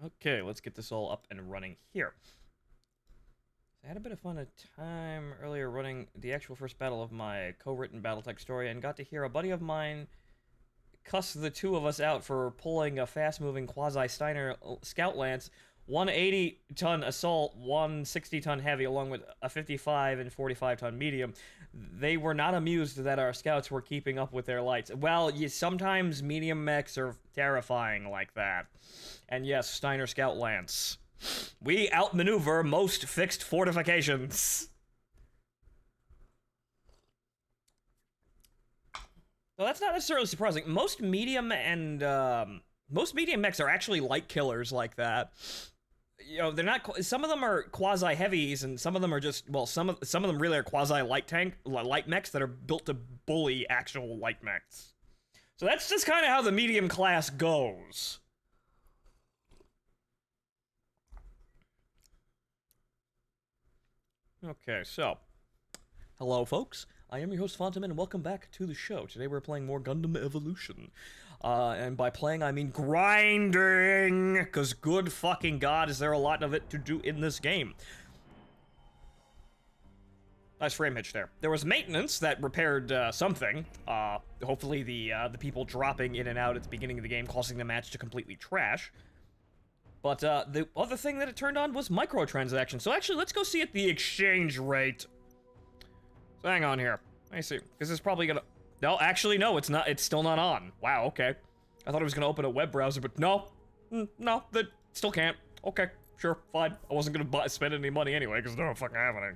Okay, let's get this all up and running here. I had a bit of fun time earlier running the actual first battle of my co-written Battletech story and got to hear a buddy of mine cuss the two of us out for pulling a fast-moving quasi-Steiner scout lance, 180-ton assault, 160-ton heavy, along with a 55 and 45-ton medium. They were not amused that our scouts were keeping up with their lights. Well, sometimes medium mechs are terrifying like that. And yes, Steiner scout lance. We outmaneuver most fixed fortifications. Well, that's not necessarily surprising. Most medium mechs are actually light killers like that. You know, they're not. Some of them are quasi heavies, and some of them are just. Well, some of them really are quasi light mechs that are built to bully actual light mechs. So that's just kind of how the medium class goes. Okay, so hello, folks. I am your host, Phontomen, and welcome back to the show. Today we're playing more Gundam Evolution. And by playing, I mean grinding! Because good fucking god, is there a lot of it to do in this game. Nice frame hitch there. There was maintenance that repaired something. Hopefully the people dropping in and out at the beginning of the game, causing the match to completely trash. But the other thing that it turned on was microtransactions. So actually, let's go see at the exchange rate. So hang on here. Let me see. This is probably gonna... No, actually, no, it's not. It's still not on. Wow, okay. I thought it was gonna open a web browser, but no. No, that still can't. Okay, sure, fine. I wasn't gonna spend any money anyway, because I don't fucking have any.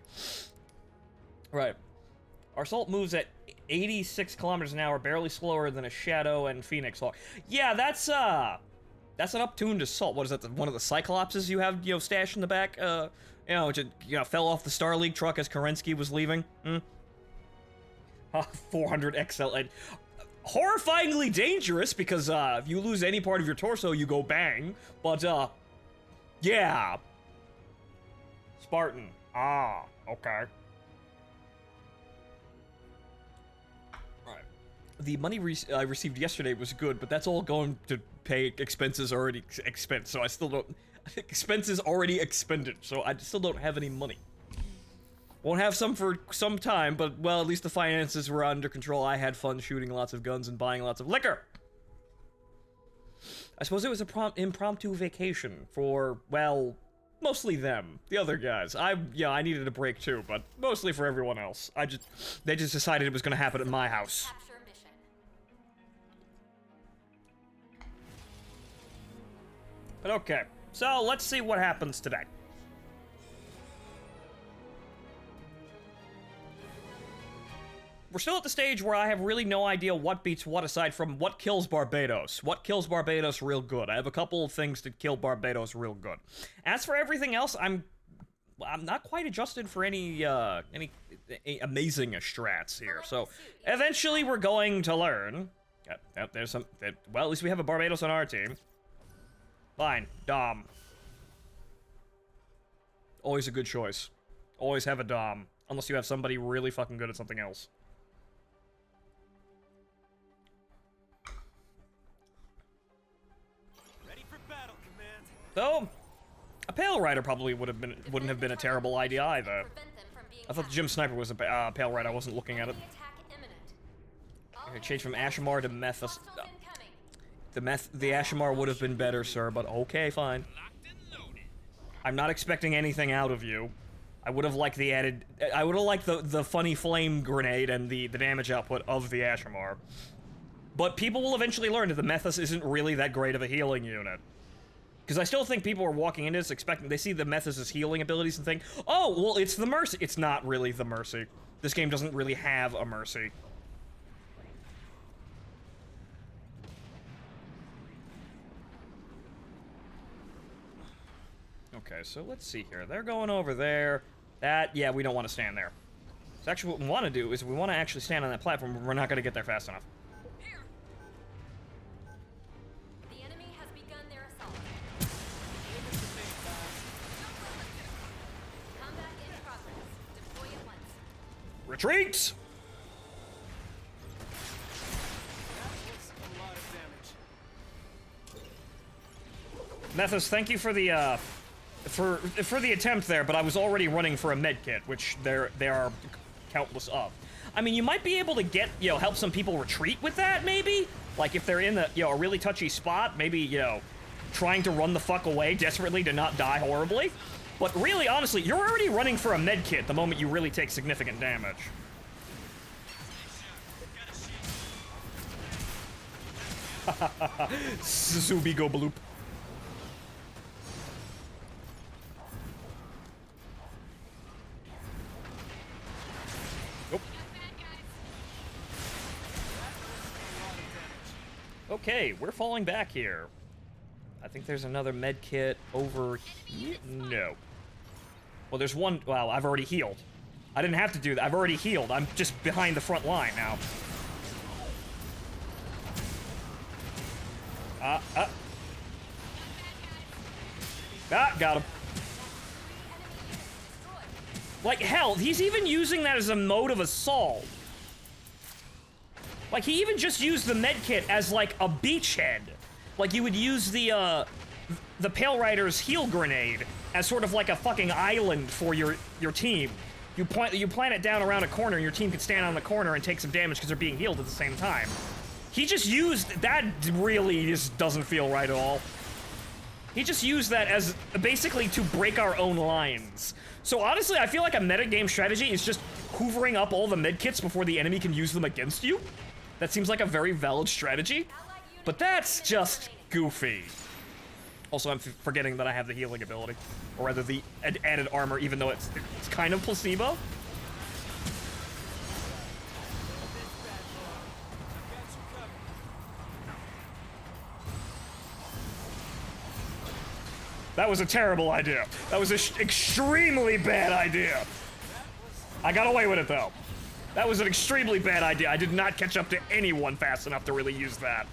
Right. Our assault moves at 86 kilometers an hour, barely slower than a Shadow and Phoenix Hawk. Yeah, that's an up-tuned assault. What is that? One of the Cyclopses you have, stashed in the back? Which fell off the Star League truck as Kerensky was leaving. 400 XL. And horrifyingly dangerous because if you lose any part of your torso, you go bang. But yeah. Spartan. Ah, okay. The money I received yesterday was good, but that's all going to pay expenses already expensed, so I still don't... Expenses already expended, so I still don't have any money. Won't have some for some time, but, well, at least the finances were under control. I had fun shooting lots of guns and buying lots of liquor! I suppose it was a impromptu vacation for, well, mostly them. The other guys. I needed a break too, but mostly for everyone else. They just decided it was gonna happen at my house. But okay, so let's see what happens today. We're still at the stage where I have really no idea what beats what aside from what kills Barbados. What kills Barbados real good? I have a couple of things to kill Barbados real good. As for everything else, I'm not quite adjusted for any amazing strats here. So eventually we're going to learn. Yep, there's some. Well, at least we have a Barbados on our team. Fine, Dom. Always a good choice. Always have a Dom. Unless you have somebody really fucking good at something else. Ready for battle, Command. So, a Pale Rider probably wouldn't have been a terrible idea either. I thought the Gym Sniper was a Pale Rider. I wasn't looking at it. Okay, change from Ashamar to Methus. The Ashamar would have been better, sir, but okay, fine. I'm not expecting anything out of you. I would have liked the added... I would have liked the funny flame grenade and the damage output of the Ashamar. But people will eventually learn that the Methus isn't really that great of a healing unit. Because I still think people are walking into this expecting... They see the Methus' healing abilities and think, oh, well, it's the Mercy. It's not really the Mercy. This game doesn't really have a Mercy. Okay, so let's see here. They're going over there. Yeah, we don't want to stand there. So actually what we want to do is we want to actually stand on that platform, but we're not going to get there fast enough. The enemy has begun their assault. Combat in progress. Deploy at once. Retreat! That was a lot of damage. Methus, thank you for the, for the attempt there, but I was already running for a med kit, which there are countless of. I mean, you might be able to get, help some people retreat with that, maybe? Like, if they're in the, a really touchy spot, maybe, trying to run the fuck away desperately to not die horribly. But really, honestly, you're already running for a med kit the moment you really take significant damage. Suzubi go bloop. Nope. Okay, we're falling back here. I think there's another med kit over here. No. Well, there's one. Wow, I've already healed. I didn't have to do that. I've already healed. I'm just behind the front line now. Got him. Like, hell, he's even using that as a mode of assault. Like, he even just used the medkit as, like, a beachhead. Like, you would use the Pale Rider's heal grenade as sort of like a fucking island for your team. You plant it down around a corner, and your team can stand on the corner and take some damage because they're being healed at the same time. He just used... That really just doesn't feel right at all. He just used that as basically to break our own lines. So honestly, I feel like a metagame strategy is just hoovering up all the medkits before the enemy can use them against you. That seems like a very valid strategy. But that's just goofy. Also, I'm forgetting that I have the healing ability. Or rather, the added armor, even though it's kind of placebo. That was a terrible idea. That was an extremely bad idea. I got away with it, though. That was an extremely bad idea. I did not catch up to anyone fast enough to really use that.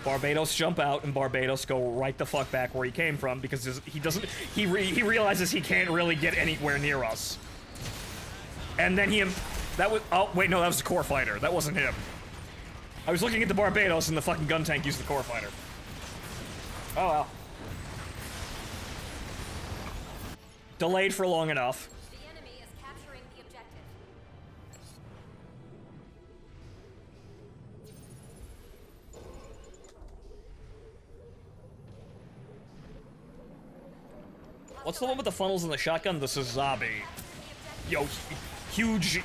Barbados jump out, and Barbados go right the fuck back where he came from because he realizes he can't really get anywhere near us. And then oh wait, no, that was the core fighter. That wasn't him. I was looking at the Barbados and the fucking gun tank used the core fighter. Oh well. Delayed for long enough. The enemy is capturing the objective. What's the one with the funnels and the shotgun? The Suzabi. Yo, huge,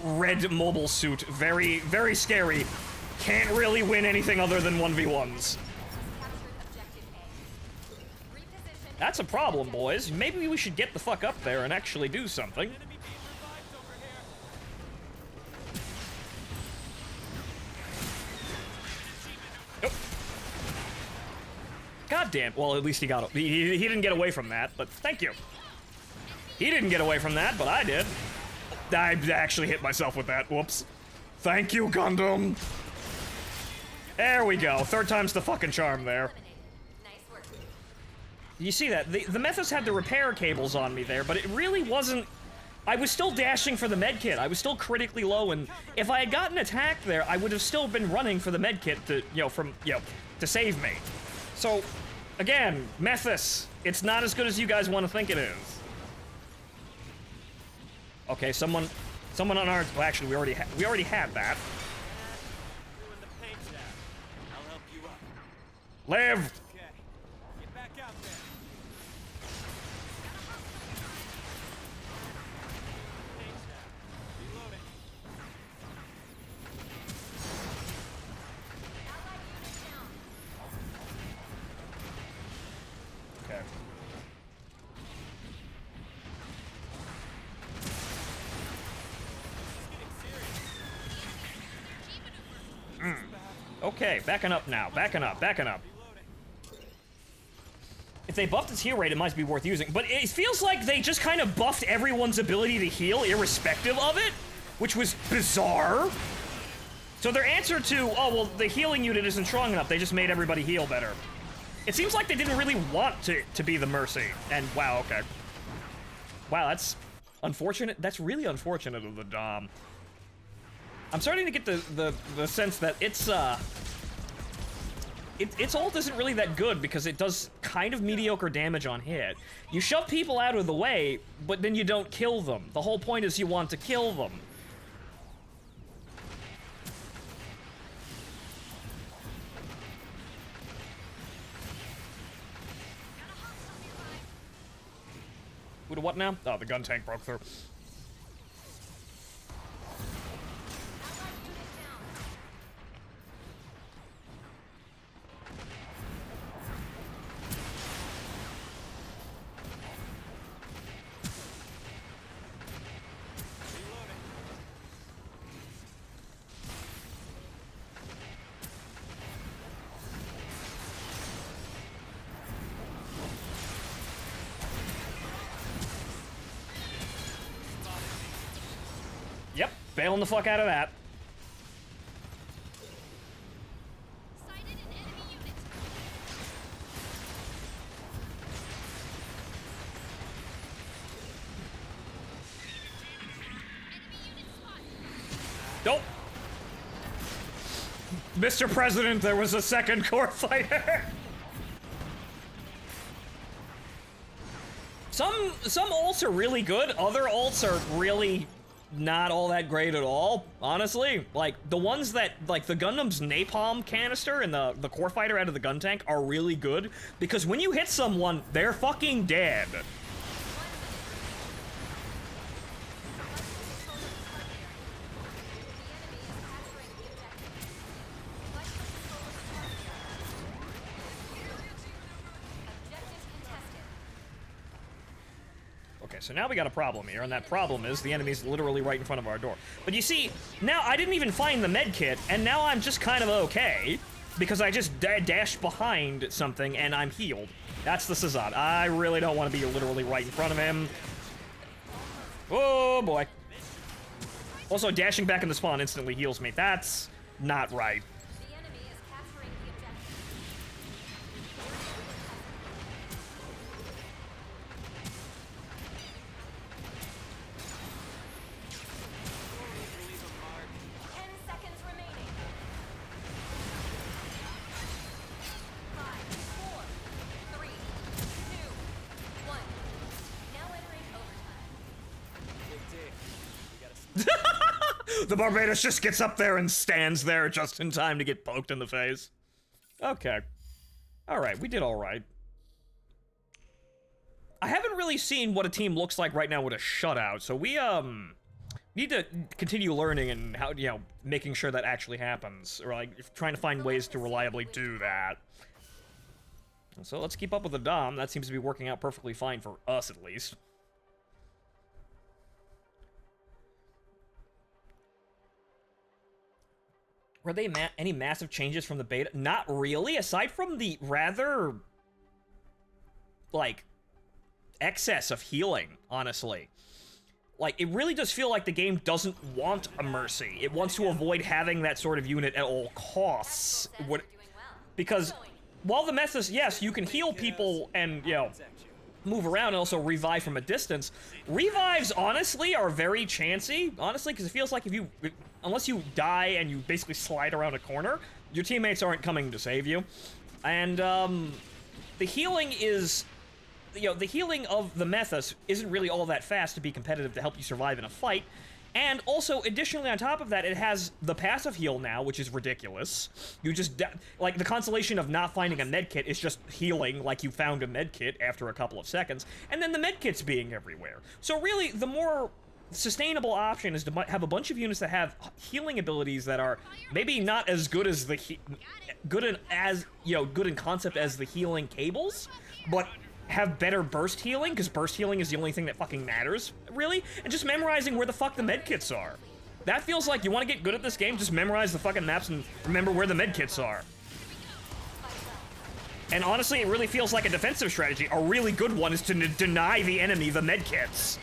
red mobile suit. Very, very scary. Can't really win anything other than 1v1s. That's a problem, boys. Maybe we should get the fuck up there and actually do something. Nope. God damn. Well, at least he got... He didn't get away from that, but thank you. He didn't get away from that, but I did. I actually hit myself with that. Whoops. Thank you, Gundam. There we go. Third time's the fucking charm there. Nice work. You see that? The Methus had the repair cables on me there, but it really wasn't... I was still dashing for the medkit. I was still critically low, and if I had gotten attacked there, I would have still been running for the medkit to, to save me. So, again, Methus, it's not as good as you guys want to think it is. Okay, someone on our... Well, actually, we already had that. Doing the paint job. I'll help you up. Live! Okay. Get back out there. Paint job. Reloading. Okay. Okay, backing up now. Backing up. If they buffed its heal rate, it might be worth using. But it feels like they just kind of buffed everyone's ability to heal, irrespective of it, which was bizarre. So their answer to, oh, well, the healing unit isn't strong enough, they just made everybody heal better. It seems like they didn't really want to be the Mercy. And, wow, okay. Wow, unfortunate. That's really unfortunate of the Dom. I'm starting to get the sense that its ult isn't really that good because it does kind of mediocre damage on hit. You shove people out of the way, but then you don't kill them. The whole point is you want to kill them. Who to what now? Oh, the gun tank broke through. Yep, bailing the fuck out of that. Sighted an enemy unit. Enemy unit spotted. Nope. Mr. President, there was a second core fighter. Some ults are really good, other ults are really not all that great at all, honestly. Like, the ones that, like, the Gundam's napalm canister and the core fighter out of the gun tank are really good, because when you hit someone, they're fucking dead. Okay, so now we got a problem here, and that problem is the enemy's literally right in front of our door. But you see, now I didn't even find the med kit, and now I'm just kind of okay, because I just dashed behind something and I'm healed. That's the Sazad. I really don't want to be literally right in front of him. Oh boy. Also, dashing back in the spawn instantly heals me. That's not right. The enemy is capturing the objective. Leave a mark. 10 seconds remaining. 5, 4, 3, 2, 1. Now entering overtime. Big dick. We gotta The Barbados just gets up there and stands there just in time to get poked in the face. Okay. Alright, we did alright. I haven't really seen what a team looks like right now with a shutout, so we, need to continue learning and how, you know, making sure that actually happens. Or, like, trying to find ways to reliably do that. So let's keep up with the Dom. That seems to be working out perfectly fine for us, at least. Were they any massive changes from the beta? Not really, aside from the rather, like, excess of healing, honestly. Like, it really does feel like the game doesn't want a Mercy. It wants to avoid having that sort of unit at all costs. Says What, you're doing well. because while the Methus, yes, you can heal people and, you know, move around and also revive from a distance, revives, honestly, are very chancy. Honestly, because it feels like unless you die and you basically slide around a corner, your teammates aren't coming to save you. And, the healing is, you know, the healing of the Methus isn't really all that fast to be competitive to help you survive in a fight. And also, additionally, on top of that, it has the passive heal now, which is ridiculous. You just, like, the consolation of not finding a medkit is just healing like you found a medkit after a couple of seconds, and then the medkits being everywhere. So really, the more sustainable option is to have a bunch of units that have healing abilities that are maybe not as good as good in concept as the healing cables, but have better burst healing, because burst healing is the only thing that fucking matters, really, and just memorizing where the fuck the medkits are. That feels like you want to get good at this game, just memorize the fucking maps and remember where the medkits are. And honestly, it really feels like a defensive strategy. A really good one is to deny the enemy the medkits.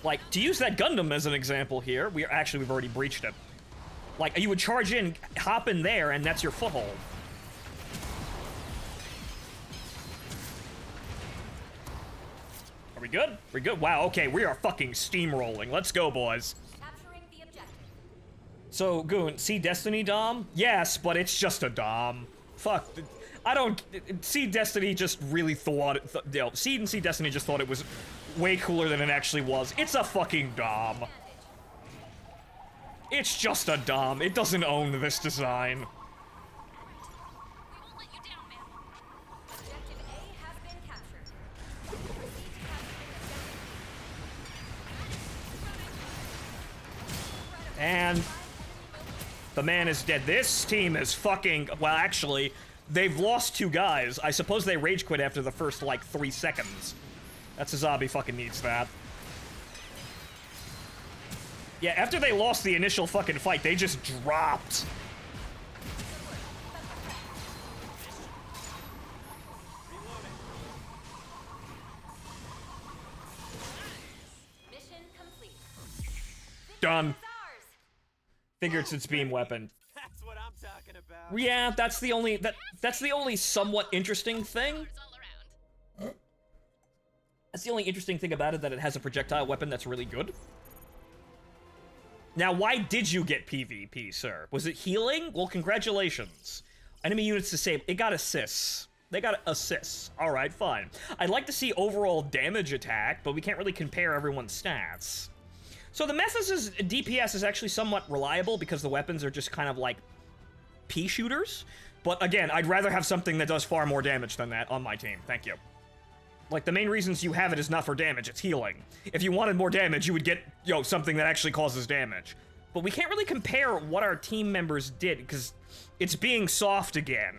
Like, to use that Gundam as an example here, we've already breached it. Like, you would charge in, hop in there, and that's your foothold. Are we good? We're good? Wow, okay, we are fucking steamrolling. Let's go, boys. Capturing the objective. So, Goon, see Destiny Dom? Yes, but it's just a Dom. Fuck. I don't... See Destiny just really thought... Seed and See Destiny just thought it was way cooler than it actually was. It's a fucking Dom. It's just a Dom. It doesn't own this design. We won't let you down, man. Objective A has been captured. Proceed to capturing objective. And the man is dead. This team is fucking... Well, actually, they've lost 2 guys. I suppose they rage quit after the first, like, 3 seconds. That's a zombie fucking needs that. Yeah, after they lost the initial fucking fight, they just dropped. Mission complete. Done. It's ours. Figured it's beam weapon. That's what I'm talking about. Yeah, that's the only somewhat interesting thing. That's the only interesting thing about it, that it has a projectile weapon that's really good. Now, why did you get PvP, sir? Was it healing? Well, congratulations. Enemy units disabled. It got assists. They got assists. Alright, fine. I'd like to see overall damage attack, but we can't really compare everyone's stats. So the Method's DPS is actually somewhat reliable because the weapons are just kind of like pea shooters. But again, I'd rather have something that does far more damage than that on my team. Thank you. Like, the main reasons you have it is not for damage, it's healing. If you wanted more damage, you would get, something that actually causes damage. But we can't really compare what our team members did, because it's being soft again.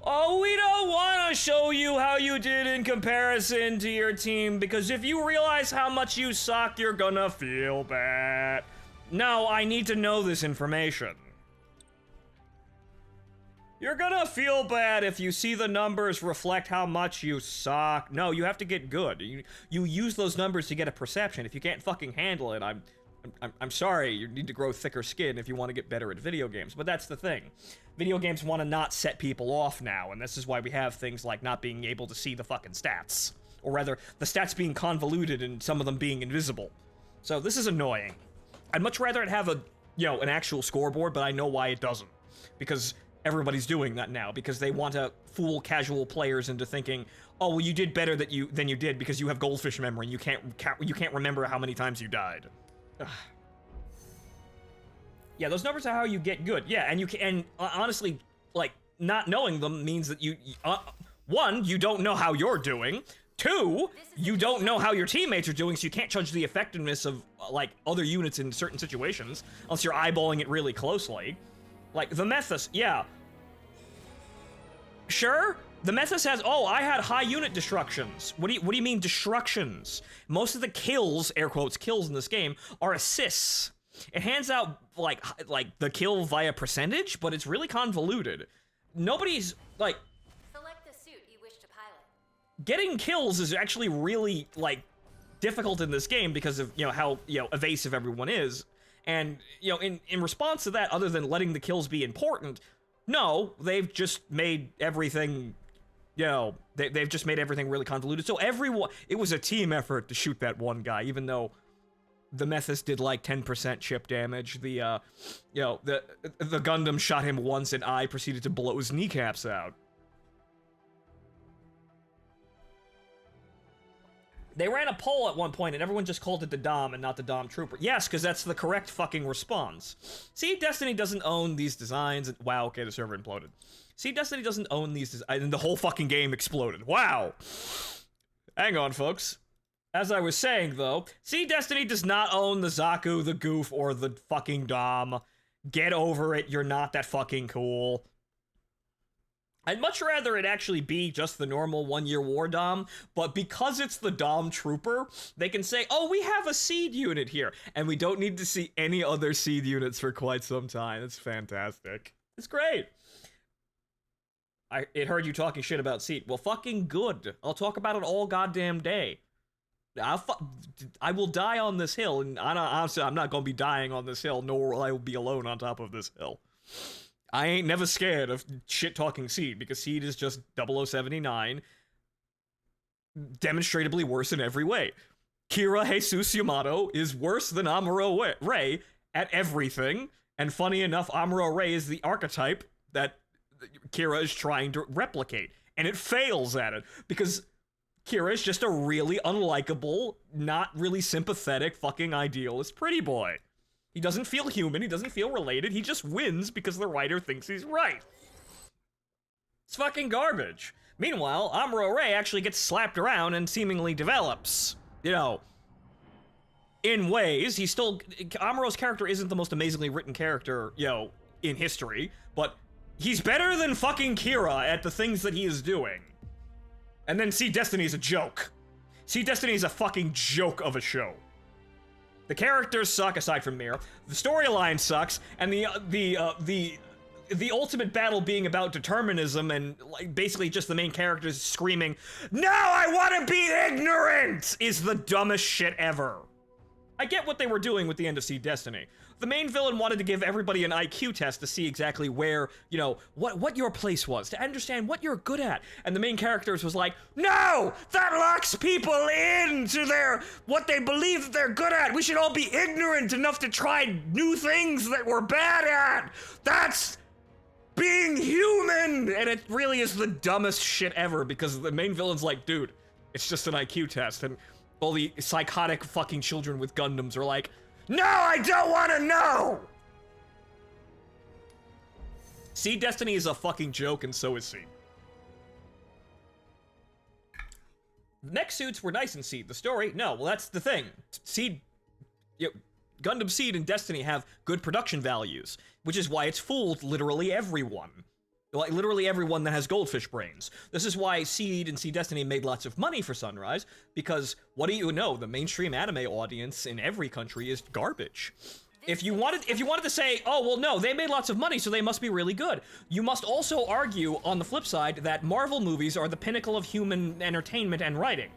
Oh, we don't want to show you how you did in comparison to your team, because if you realize how much you suck, you're gonna feel bad. No, I need to know this information. You're gonna feel bad if you see the numbers reflect how much you suck. No, you have to get good. You use those numbers to get a perception. If you can't fucking handle it, I'm sorry. You need to grow thicker skin if you want to get better at video games. But that's the thing. Video games want to not set people off now, and this is why we have things like not being able to see the fucking stats. Or rather, the stats being convoluted and some of them being invisible. So this is annoying. I'd much rather it have a, an actual scoreboard, but I know why it doesn't. Because everybody's doing that now, because they want to fool casual players into thinking, oh, well, you did better than you did because you have goldfish memory and you can't remember how many times you died. Ugh. Yeah, those numbers are how you get good. Yeah, and you can, and honestly, like, not knowing them means that one, you don't know how you're doing. 2, you don't know how your teammates are doing, so you can't judge the effectiveness of, like, other units in certain situations, unless you're eyeballing it really closely. Like, the Methus, yeah. Sure, the Methus has, oh, I had high unit destructions. What do you mean destructions? Most of the kills, air quotes, kills in this game, are assists. It hands out, like the kill via percentage, but it's really convoluted. Nobody's, like... Select the suit you wish to pilot. Getting kills is actually really, like, difficult in this game because of, how, evasive everyone is. And, in response to that, other than letting the kills be important, no, they've just made everything, they've just made everything really convoluted. So it was a team effort to shoot that one guy, even though the Methus did like 10% chip damage. The Gundam shot him once and I proceeded to blow his kneecaps out. They ran a poll at one point, and everyone just called it the Dom and not the Dom Trooper. Yes, because that's the correct fucking response. See, Destiny doesn't own these designs. And, wow, okay, the server imploded. See, Destiny doesn't own these designs, and the whole fucking game exploded. Wow. Hang on, folks. As I was saying, though, see, Destiny does not own the Zaku, the Goof, or the fucking Dom. Get over it, you're not that fucking cool. I'd much rather it actually be just the normal one-year war Dom, but because it's the Dom Trooper, they can say, oh, we have a seed unit here, and we don't need to see any other seed units for quite some time. It's fantastic. It's great. It heard you talking shit about seed. Well, fucking good. I'll talk about it all goddamn day. I will die on this hill, and honestly, I'm not gonna be dying on this hill, nor will I be alone on top of this hill. I ain't never scared of shit-talking Seed, because Seed is just 0079, demonstrably worse in every way. Kira Jesus Yamato is worse than Amuro Ray at everything, and funny enough, Amuro Ray is the archetype that Kira is trying to replicate, and it fails at it, because Kira is just a really unlikable, not really sympathetic fucking idealist pretty boy. He doesn't feel human, he doesn't feel related, he just wins because the writer thinks he's right. It's fucking garbage. Meanwhile, Amuro Ray actually gets slapped around and seemingly develops. You know, in ways, Amuro's character isn't the most amazingly written character, you know, in history, but he's better than fucking Kira at the things that he is doing. And then Seed Destiny is a joke. Seed Destiny is a fucking joke of a show. The characters suck, aside from Mir. The storyline sucks, and the ultimate battle being about determinism and like basically just the main characters screaming, "No, I want to be ignorant!" is the dumbest shit ever. I get what they were doing with the end of Seed Destiny. The main villain wanted to give everybody an IQ test to see exactly where, you know, what your place was, to understand what you're good at. And the main characters was like, "No! That locks people into what they believe that they're good at. We should all be ignorant enough to try new things that we're bad at. That's being human!" And it really is the dumbest shit ever, because the main villain's like, "Dude, it's just an IQ test." And all the psychotic fucking children with Gundams are like, "No, I don't want to know!" Seed Destiny is a fucking joke, and so is Seed. The mech suits were nice in Seed. The story, no. Well, that's the thing. Seed, Gundam Seed and Destiny have good production values, which is why it's fooled literally everyone. Like, literally everyone that has goldfish brains. This is why Seed and Seed Destiny made lots of money for Sunrise, because, what do you know, the mainstream anime audience in every country is garbage. If you wanted to say, "Oh, well, no, they made lots of money, so they must be really good," you must also argue, on the flip side, that Marvel movies are the pinnacle of human entertainment and writing,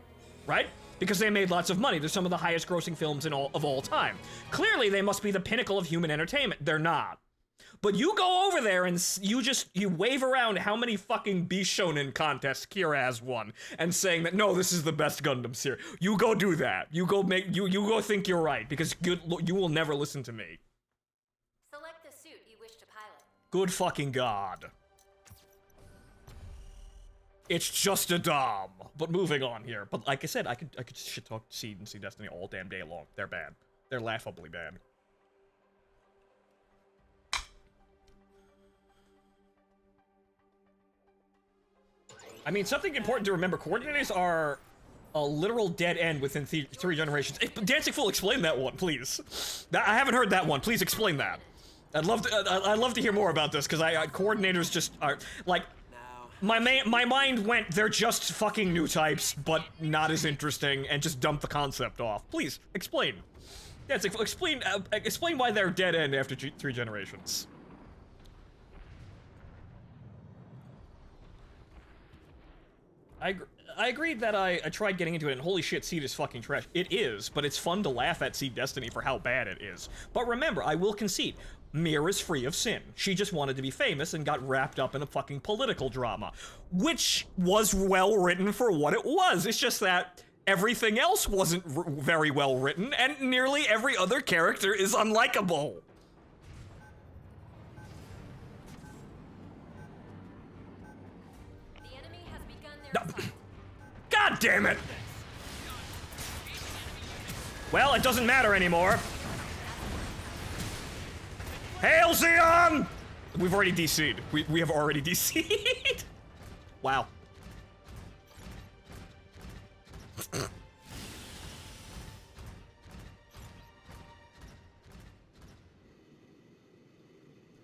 right? Because they made lots of money. They're some of the highest grossing films of all time. Clearly, they must be the pinnacle of human entertainment. They're not. But you go over there and you wave around how many fucking Bishonen contests Kira has won, and saying that, "No, this is the best Gundam series." You go do that. You go think you're right, because you will never listen to me. Select the suit you wish to pilot. Good fucking god. It's just a dom. But moving on here. But like I said, I could shit talk Seed and Seed Destiny all damn day long. They're bad. They're laughably bad. I mean, something important to remember, coordinators are a literal dead end within three generations. Dancing Fool, explain that one, please. I haven't heard that one. Please explain that. I'd love to hear more about this, because coordinators just are, like, my mind went, they're just fucking new types, but not as interesting, and just dump the concept off. Please, explain. Dancing Fool, explain why they're dead end after three generations. I agreed that I tried getting into it, and holy shit, Seed is fucking trash. It is, but it's fun to laugh at Seed Destiny for how bad it is. But remember, I will concede, Mir is free of sin. She just wanted to be famous and got wrapped up in a fucking political drama, which was well written for what it was. It's just that everything else wasn't very well written, and nearly every other character is unlikable. The enemy has begun their assault. God damn it! Well, it doesn't matter anymore. Hail Zeon! We've already DC'd. We have already DC'd. Wow.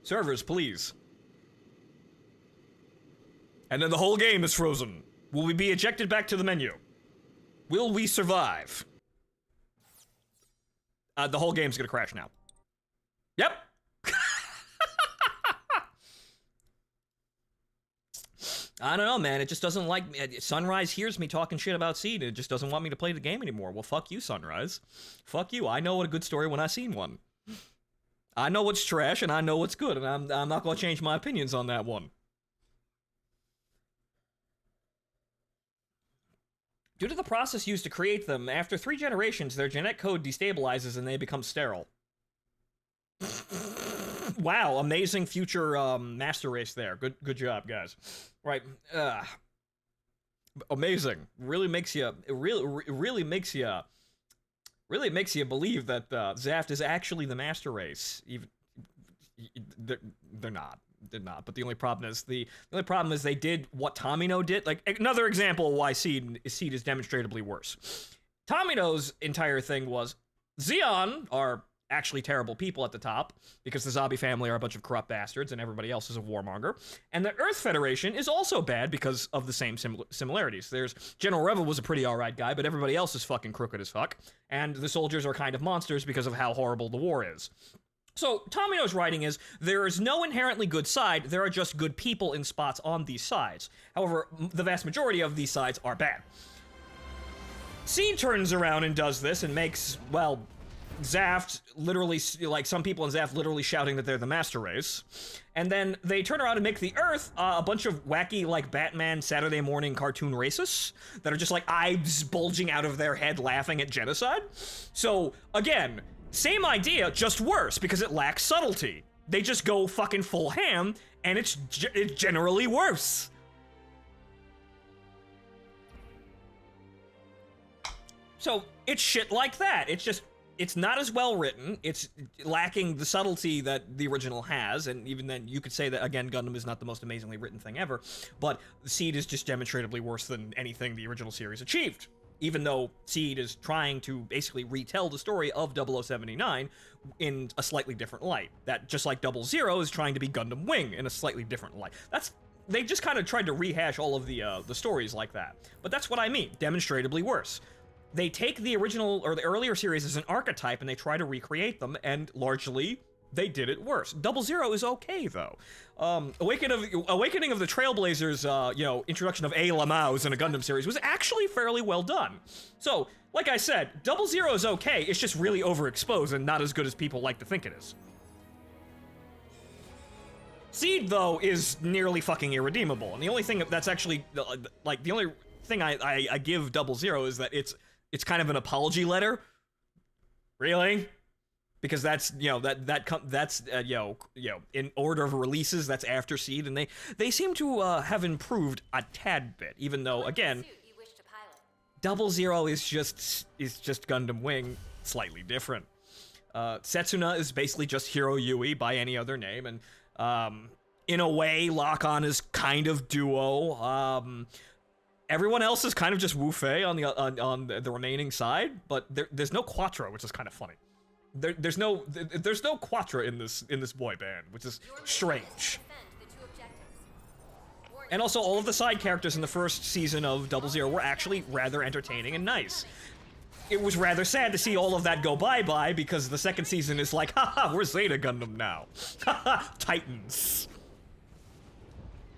Servers, please. And then the whole game is frozen. Will we be ejected back to the menu? Will we survive? The whole game's gonna crash now. Yep. I don't know, man. It just doesn't like me. Sunrise hears me talking shit about Seed. It just doesn't want me to play the game anymore. Well, fuck you, Sunrise. Fuck you. I know what a good story when I seen one. I know what's trash and I know what's good, and I'm not gonna change my opinions on that one. Due to the process used to create them, after 3 generations, their genetic code destabilizes and they become sterile. Wow, amazing future master race there. Good job, guys. Right. Amazing. Really makes you really makes you believe that Zaft is actually the master race. Even they're not. They're not. But the only problem is they did what Tomino did. Like another example of why Seed is demonstrably worse. Tomino's entire thing was Xeon are actually terrible people at the top, because the Zabi family are a bunch of corrupt bastards and everybody else is a warmonger. And the Earth Federation is also bad because of the same similarities. There's General Revel was a pretty alright guy, but everybody else is fucking crooked as fuck. And the soldiers are kind of monsters because of how horrible the war is. So, Tomino's writing is, there is no inherently good side, there are just good people in spots on these sides. However, the vast majority of these sides are bad. Seed turns around and does this and makes, well, Zaft literally, like some people in Zaft literally shouting that they're the master race. And then they turn around and make the Earth a bunch of wacky, like, Batman Saturday morning cartoon racists that are just like eyes bulging out of their head laughing at genocide. So, again, same idea, just worse, because it lacks subtlety. They just go fucking full ham, and it's generally worse. So, it's shit like that. It's not as well written, it's lacking the subtlety that the original has, and even then you could say that, again, Gundam is not the most amazingly written thing ever, but Seed is just demonstrably worse than anything the original series achieved. Even though Seed is trying to basically retell the story of 0079 in a slightly different light. That, just like 00 is trying to be Gundam Wing in a slightly different light. They just kind of tried to rehash all of the stories like that. But that's what I mean, demonstrably worse. They take the original, or the earlier series as an archetype, and they try to recreate them, and largely, they did it worse. 00 is okay, though. Awakening of the Trailblazers, introduction of A. Lamaus in a Gundam series was actually fairly well done. So, like I said, 00 is okay, it's just really overexposed and not as good as people like to think it is. Seed, though, is nearly fucking irredeemable, and the only thing that's actually, the only thing I give 00 is that it's kind of an apology letter. Really? Because that's, in order of releases, that's after Seed, and they seem to have improved a tad bit, even though, again, 00 is just Gundam Wing, slightly different. Setsuna is basically just Hiro Yui by any other name, and in a way, Lock-On is kind of Duo. Everyone else is kind of just Wu Fei on the remaining side, but there's no Quattro, which is kind of funny. There's no Quattro in this boy band, which is strange. And also, all of the side characters in the first season of 00 were actually rather entertaining and nice. It was rather sad to see all of that go bye-bye, because the second season is like, haha, we're Zeta Gundam now. Haha, Titans.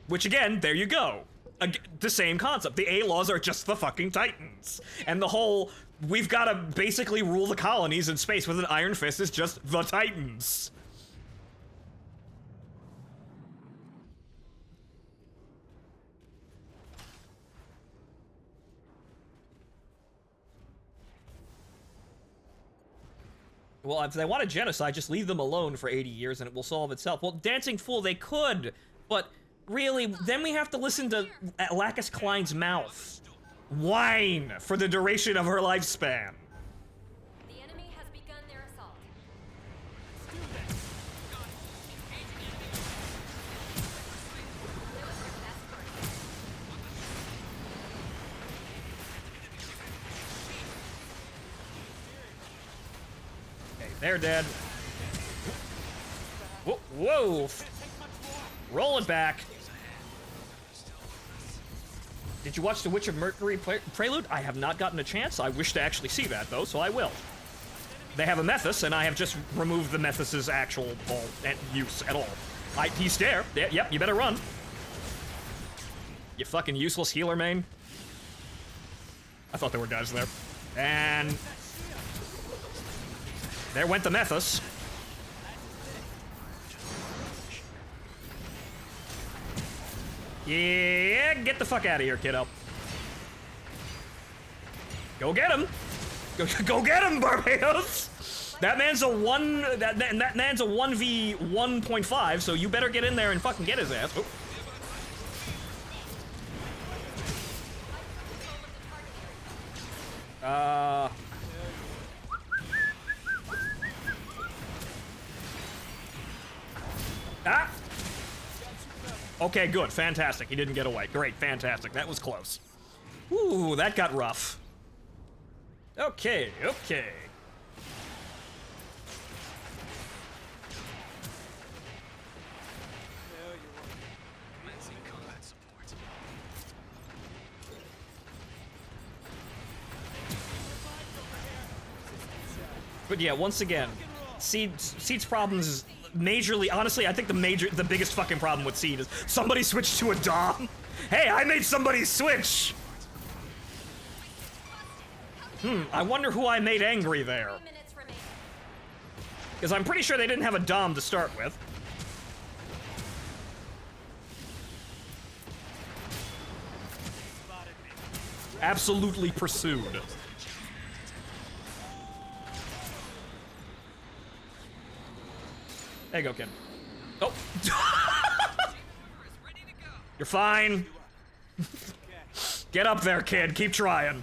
Which again, there you go. The same concept. The A-Laws are just the fucking Titans. And the whole, we've gotta basically rule the colonies in space with an iron fist is just the Titans. Well, if they want a genocide, just leave them alone for 80 years and it will solve itself. Well, Dancing Fool, they could, but really, then we have to listen to Lacus Klein's mouth whine for the duration of her lifespan. The enemy has begun their assault. Okay, they're dead. Whoa, whoa! Roll it back. Did you watch The Witch of Mercury Prelude? I have not gotten a chance. I wish to actually see that, though, so I will. They have a Methus, and I have just removed the Methus's actual use at all. He's there. Yep, you better run. You fucking useless healer main. I thought there were guys there. And there went the Methus. Yeah, get the fuck out of here, kiddo. Go get him. Go get him, Barbados. That man's a that man's a 1v1.5, so you better get in there and fucking get his ass. Oh. Ah! Okay, good. Fantastic. He didn't get away. Great. Fantastic. That was close. Ooh, that got rough. Okay, okay. But yeah, once again, Seed's problems is majorly, honestly, I think the biggest fucking problem with Seed is somebody switched to a Dom. Hey, I made somebody switch. I wonder who I made angry there. 3 minutes remaining. Because I'm pretty sure they didn't have a Dom to start with. Absolutely pursued. There you go, kid. Oh. You're fine. Get up there, kid. Keep trying.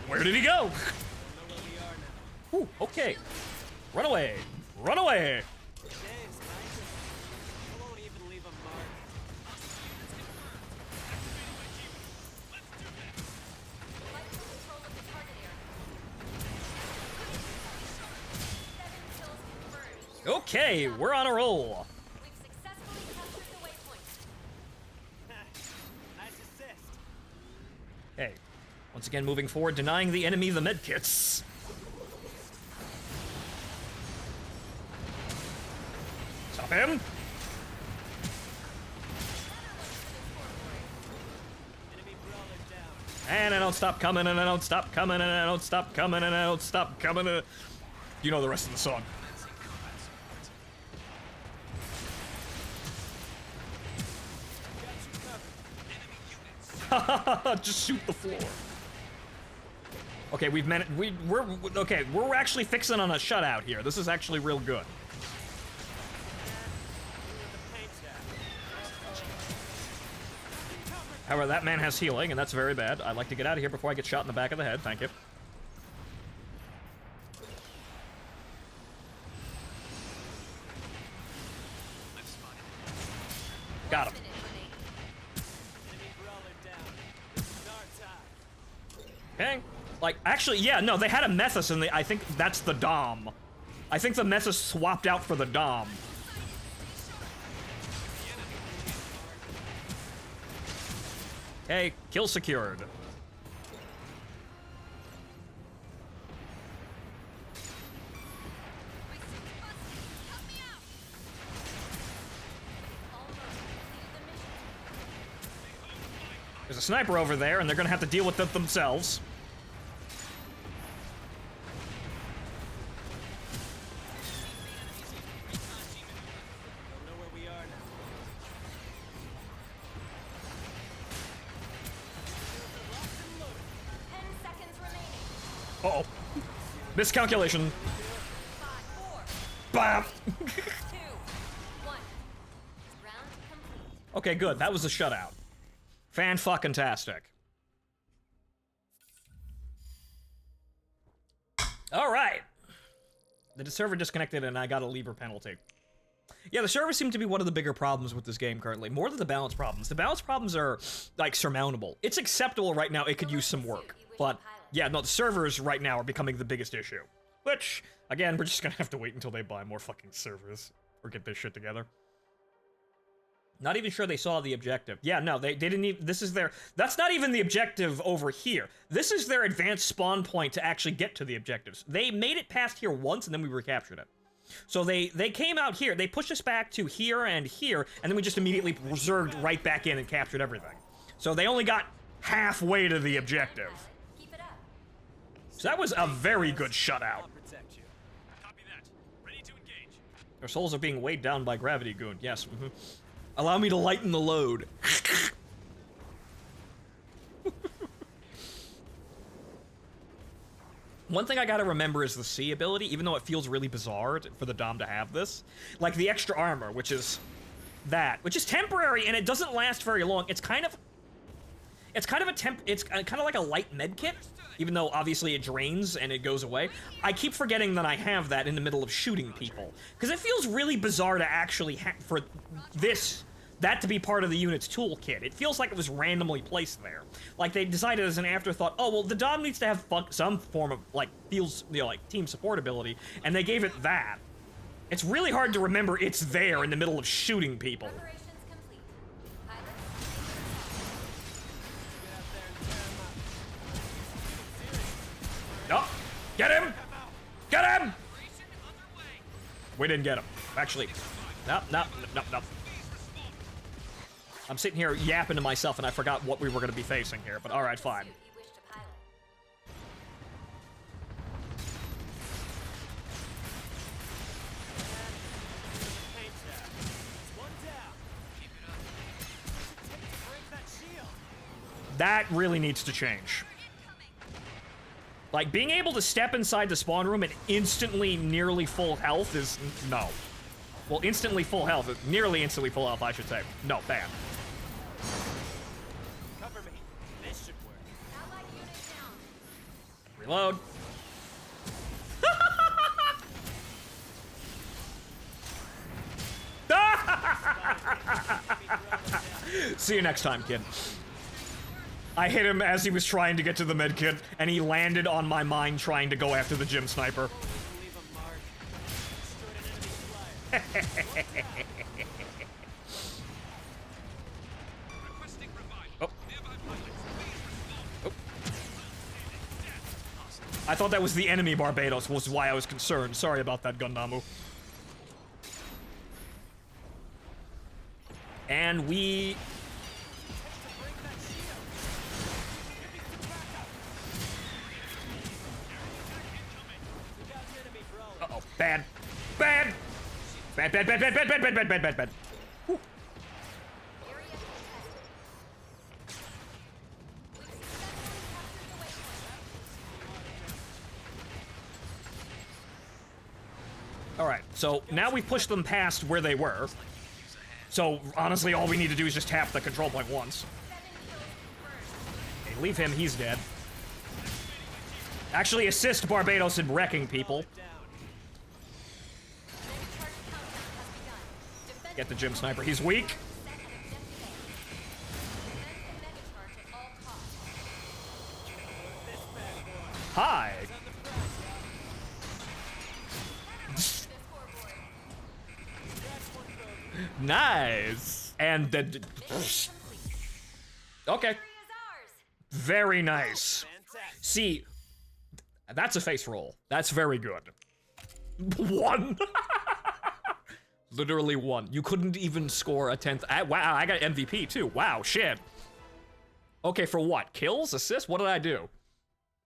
Where did he go? Ooh, okay. Run away. Run away. Okay, we're on a roll. We've successfully captured the waypoint. Nice assist. Hey, once again moving forward, denying the enemy the medkits. Stop him. Enemy brawler down. And I don't stop coming, and I don't stop coming, and I don't stop coming, and I don't stop coming. You know the rest of the song. Just shoot the floor. Okay, we're actually fixing on a shutout here. This is actually real good. However, that man has healing, and that's very bad. I'd like to get out of here before I get shot in the back of the head. Thank you. Got him. Okay. Like, actually, yeah, no, they had a Methus, and I think that's the Dom. I think the Methus swapped out for the Dom. Okay, kill secured. There's a sniper over there, and they're gonna have to deal with it themselves. Uh-oh. Miscalculation. 5, 4, Bam! 2, 1. Round complete. Okay, good. That was a shutout. Fan-fucking-tastic. Alright. The server disconnected and I got a lever penalty. Yeah, the server seemed to be one of the bigger problems with this game currently. More than the balance problems. The balance problems are, like, surmountable. It's acceptable right now. It could use some work. But, yeah, no, the servers right now are becoming the biggest issue. Which, again, we're just gonna have to wait until they buy more fucking servers. Or get this shit together. Not even sure they saw the objective. Yeah, no, they didn't even, this is their, that's not even the objective over here. This is their advanced spawn point to actually get to the objectives. They made it past here once, and then we recaptured it. So they came out here, they pushed us back to here, and then we just immediately reserved right back in and captured everything. So they only got halfway to the objective. Keep it up. So that was a very good shutout. I'll protect you. Copy that. Ready to engage. Their souls are being weighed down by gravity, Goon. Yes, Allow me to lighten the load. One thing I gotta remember is the C ability, even though it feels really bizarre for the Dom to have this. Like the extra armor, which is temporary, and it doesn't last very long. It's kind of like a light med kit, even though obviously it drains and it goes away. I keep forgetting that I have that in the middle of shooting people, because it feels really bizarre to actually for that to be part of the unit's toolkit. It feels like it was randomly placed there. Like they decided as an afterthought, oh well, the Dom needs to have some form of like team support ability, and they gave it that. It's really hard to remember it's there in the middle of shooting people. Preparations complete. Pilots, Get out there and tear 'em up. No! Get him! Get him! We didn't get him. Actually, no. I'm sitting here yapping to myself, and I forgot what we were going to be facing here, but alright, fine. suit you wish to pilot. Paint that. One down. Keep it up. Take to break that shield. That really needs to change. Like, being able to step inside the spawn room and instantly nearly full health is... no. Well, instantly full health. Nearly instantly full health, I should say. No, bad. Cover me. This should work. Allied unit down. Reload. See you next time, kid. I hit him as he was trying to get to the med kit, and he landed on my mind trying to go after the gym sniper. Leave a mark. Destroyed an enemy flyer. Requesting revival. Oh. Nearby pilots, please respond. I thought that was the enemy Barbados, was why I was concerned. Sorry about that, Gundamu. And we... Uh-oh. Bad. Bad! Bad. Area contested. We've successfully captured the waypoint. Alright, so now we've pushed them past where they were. So, honestly, all we need to do is just tap the control point once. 7 kills confirmed. Okay, leave him, he's dead. Actually, assist Barbados in wrecking people. Down. Charge countdown has begun. Defend Get the gym sniper, he's weak. set at objective A. Defend the mega charge at all costs. This bad boy. Hi! On the prize, To the scoreboard. That's one trophy. Nice! And the... Mission complete. Okay, Victory is ours. very nice. Fantastic. See, that's a face roll. That's very good. 1. Literally 1. You couldn't even score a 10th. Wow, I got MVP too. Wow, shit. Okay, for what? Kills? Assists? What did I do?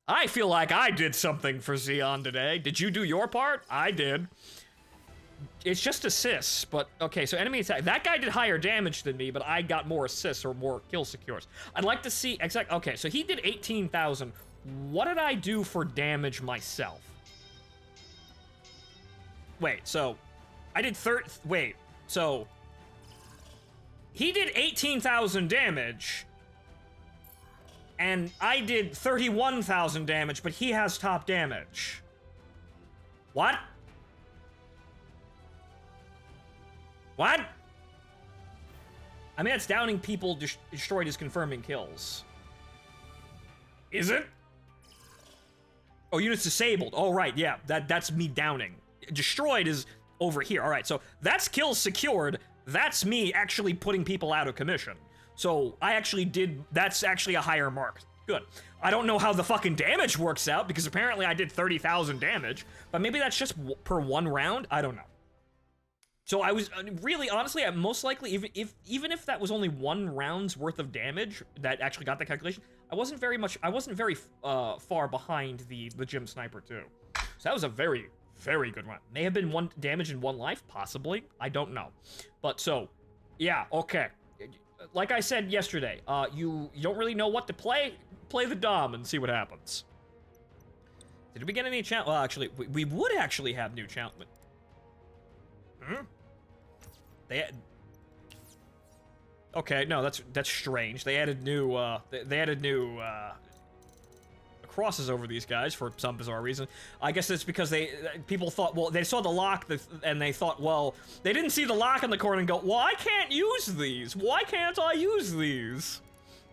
I feel like I did something for Xeon today. Did you do your part? I did. It's just assists, but okay, so enemy attack. That guy did higher damage than me, but I got more assists or more kill secures. I'd like to see okay, so he did 18,000. What did I do for damage myself? Wait, so I did so he did 18,000 damage and I did 31,000 damage, but he has top damage. What? What? I mean, that's downing people destroyed is confirming kills. Is it? Oh, units disabled. Oh, right, yeah. That's me downing. Destroyed is over here. All right, so that's kills secured. that's me actually putting people out of commission. So I actually did, that's actually a higher mark. Good. I don't know how the fucking damage works out, because apparently I did 30,000 damage, but maybe that's just per one round? I don't know. So I was, really, honestly, I most likely, even if that was only one round's worth of damage that actually got the calculation, I wasn't very far behind the gym sniper too. So that was a very, very good run. May have been one damage in one life, possibly. I don't know. But so, yeah, okay. Like I said yesterday, you don't really know what to play. Play the Dom and see what happens. Did we get any challenge? Well, actually, we would actually have new challenge. Okay, no, that's strange. They added new crosses over these guys for some bizarre reason. I guess it's because people thought, well, they saw the lock and they thought, well, they didn't see the lock in the corner and go, well, I can't use these. Why can't I use these?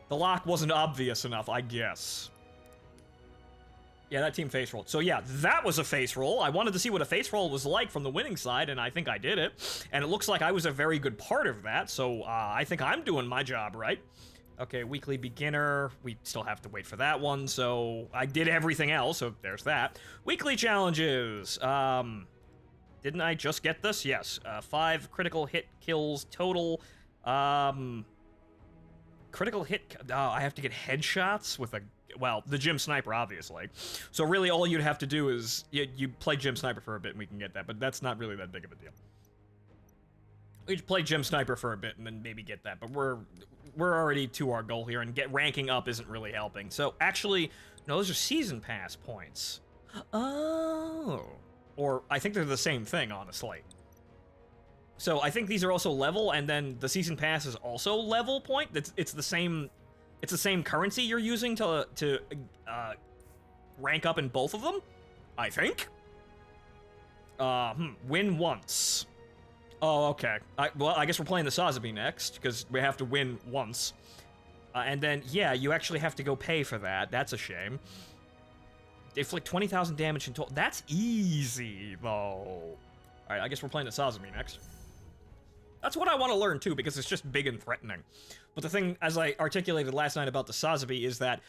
The lock wasn't obvious enough, I guess. Yeah, that team face rolled. So yeah, that was a face roll. I wanted to see what a face roll was like from the winning side, and I think I did it. And it looks like I was a very good part of that, so I think I'm doing my job right. Okay, weekly beginner. We still have to wait for that one, so I did everything else, so there's that. Weekly challenges. Didn't I just get this? Yes. 5 critical hit kills total. Critical hit... I have to get headshots with a... Well, the gym sniper, obviously. So really, all you'd have to do is... You play gym sniper for a bit and we can get that, but that's not really that big of a deal. We just play gym sniper for a bit and then maybe get that, but we're already to our goal here, and ranking up isn't really helping. So actually, no, those are season pass points. Oh. Or I think they're the same thing, honestly. So I think these are also level, and then the season pass is also level point. It's the same currency you're using to rank up in both of them, I think. Win once. Oh, okay. Well, I guess we're playing the Sazabi next, because we have to win once. And then, yeah, you actually have to go pay for that. That's a shame. Inflict 20,000 damage in total. That's easy, though. Alright, I guess we're playing the Sazabi next. That's what I want to learn, too, because it's just big and threatening. But the thing, as I articulated last night about the Sazabi, is that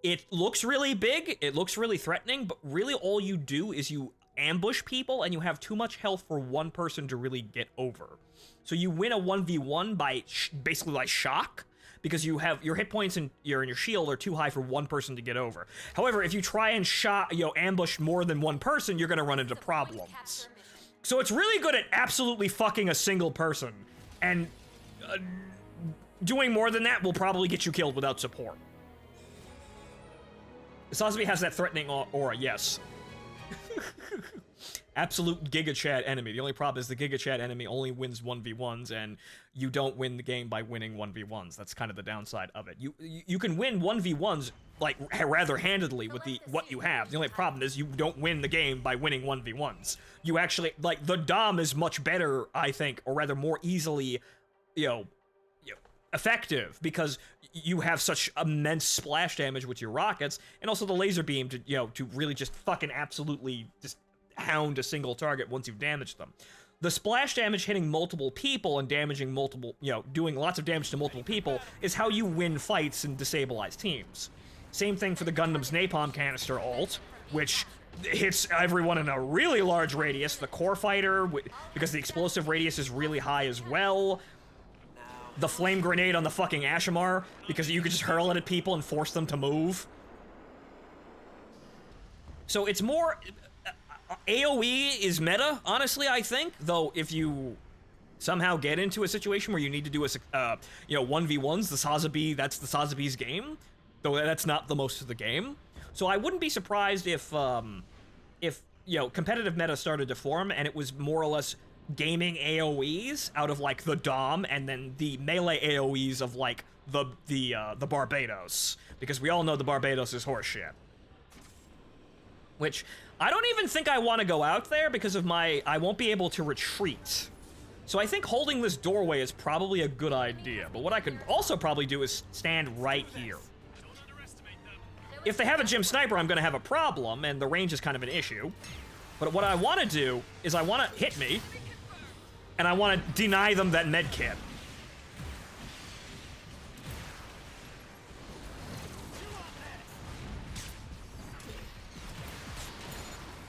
it looks really big, it looks really threatening, but really all you do is you ambush people, and you have too much health for one person to really get over. So you win a 1v1 by basically by shock, because you have your hit points and your shield are too high for one person to get over. However, if you try and ambush more than one person, you're gonna run into problems. So it's really good at absolutely fucking a single person, and doing more than that will probably get you killed without support. Sazabi has that threatening aura, yes. Absolute Giga Chat enemy. The only problem is the Giga Chat enemy only wins 1v1s, and you don't win the game by winning 1v1s. That's kind of the downside of it. You can win 1v1s like rather handedly with what you have. The only problem is you don't win the game by winning 1v1s. You actually, like, the Dom is much better, I think, or rather more easily, effective, because you have such immense splash damage with your rockets, and also the laser beam to really just fucking absolutely just hound a single target once you've damaged them. The splash damage hitting multiple people and damaging multiple, doing lots of damage to multiple people is how you win fights and destabilize teams. Same thing for the Gundam's Napalm Canister ult, which hits everyone in a really large radius. The Core Fighter, because the explosive radius is really high as well. The Flame Grenade on the fucking Ashamar, because you could just hurl it at people and force them to move. So it's more... AoE is meta, honestly, I think. Though, if you somehow get into a situation where you need to do 1v1s, that's the Sazabi's game. Though that's not the most of the game. So I wouldn't be surprised if competitive meta started to form and it was more or less gaming AoEs out of, like, the Dom, and then the melee AoEs of, like, the Barbados. Because we all know the Barbados is horseshit. Which, I don't even think I want to go out there because of I won't be able to retreat. So I think holding this doorway is probably a good idea. But what I could also probably do is stand right here. If they have a gym sniper, I'm going to have a problem, and the range is kind of an issue. But what I want to do is I want to hit me. and I want to deny them that med kit.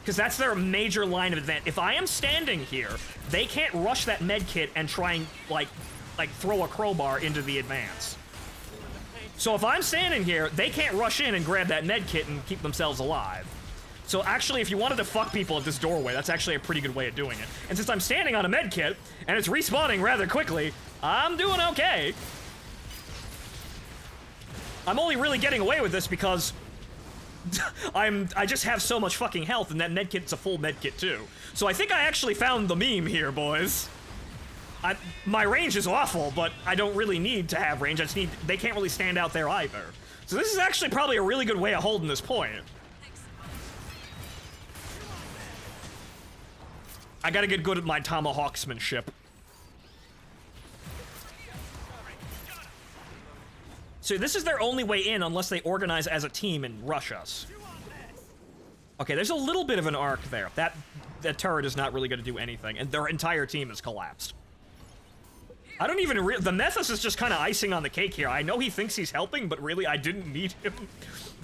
Because that's their major line of advance. If I am standing here, they can't rush that med kit and try and, like throw a crowbar into the advance. So if I'm standing here, they can't rush in and grab that med kit and keep themselves alive. So actually, if you wanted to fuck people at this doorway, that's actually a pretty good way of doing it. And since I'm standing on a med kit, and it's respawning rather quickly, I'm doing okay. I'm only really getting away with this because I just have so much fucking health, and that med kit's a full med kit too. So I think I actually found the meme here, boys. My range is awful, but I don't really need to have range. I just need, they can't really stand out there either. So this is actually probably a really good way of holding this point. I gotta get good at my tomahawksmanship. So this is their only way in unless they organize as a team and rush us. Okay, there's a little bit of an arc there. That turret is not really gonna do anything, and their entire team is collapsed. I don't even the Methus is just kind of icing on the cake here. I know he thinks he's helping, but really I didn't need him.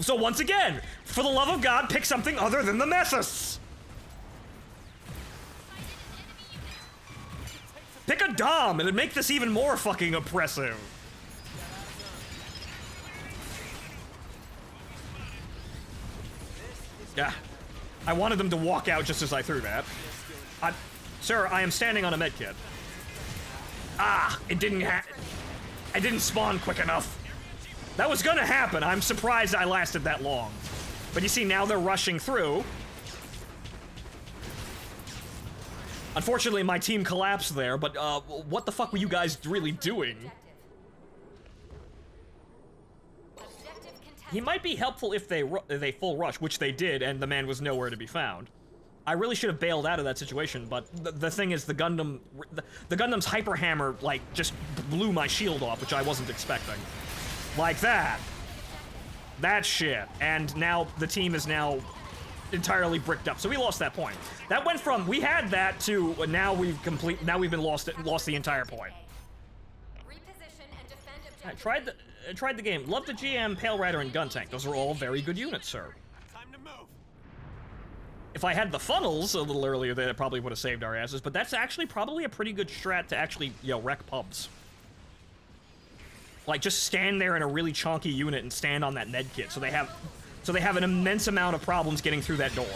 So once again, for the love of God, pick something other than the Methus. Pick a Dom, and it'd make this even more fucking oppressive. Yeah. I wanted them to walk out just as I threw that. Sir, I am standing on a medkit. Ah, it didn't spawn quick enough. That was gonna happen. I'm surprised I lasted that long. But you see, now they're rushing through. Unfortunately, my team collapsed there, but what the fuck were you guys really doing? He might be helpful if they full rush, which they did, and the man was nowhere to be found. I really should have bailed out of that situation, but the thing is, the Gundam's hyper hammer, like, just blew my shield off, which I wasn't expecting. Like that. That shit. And now the team is now entirely bricked up, so we lost that point. That went from we had that to now we've been lost the entire point. I tried the game. Love the GM, Pale Rider, and Gun Tank. Those are all very good units, sir. Time to move. If I had the funnels a little earlier, that probably would have saved our asses, but that's actually probably a pretty good strat to actually, you know, wreck pubs. Like, just stand there in a really chonky unit and stand on that med kit, so they have an immense amount of problems getting through that door.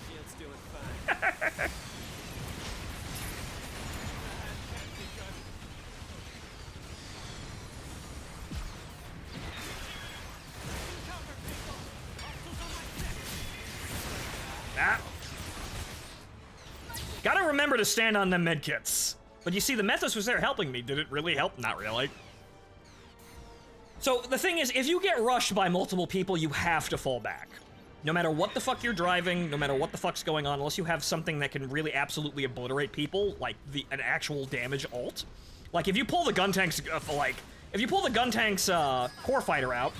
Shield's doing fine. Ah. Gotta remember to stand on them medkits. But you see, the Methus was there helping me. Did it really help? Not really. So, the thing is, if you get rushed by multiple people, you have to fall back. No matter what the fuck you're driving, no matter what the fuck's going on, unless you have something that can really absolutely obliterate people, like an actual damage ult. Like, if you pull the gun tank's, core fighter out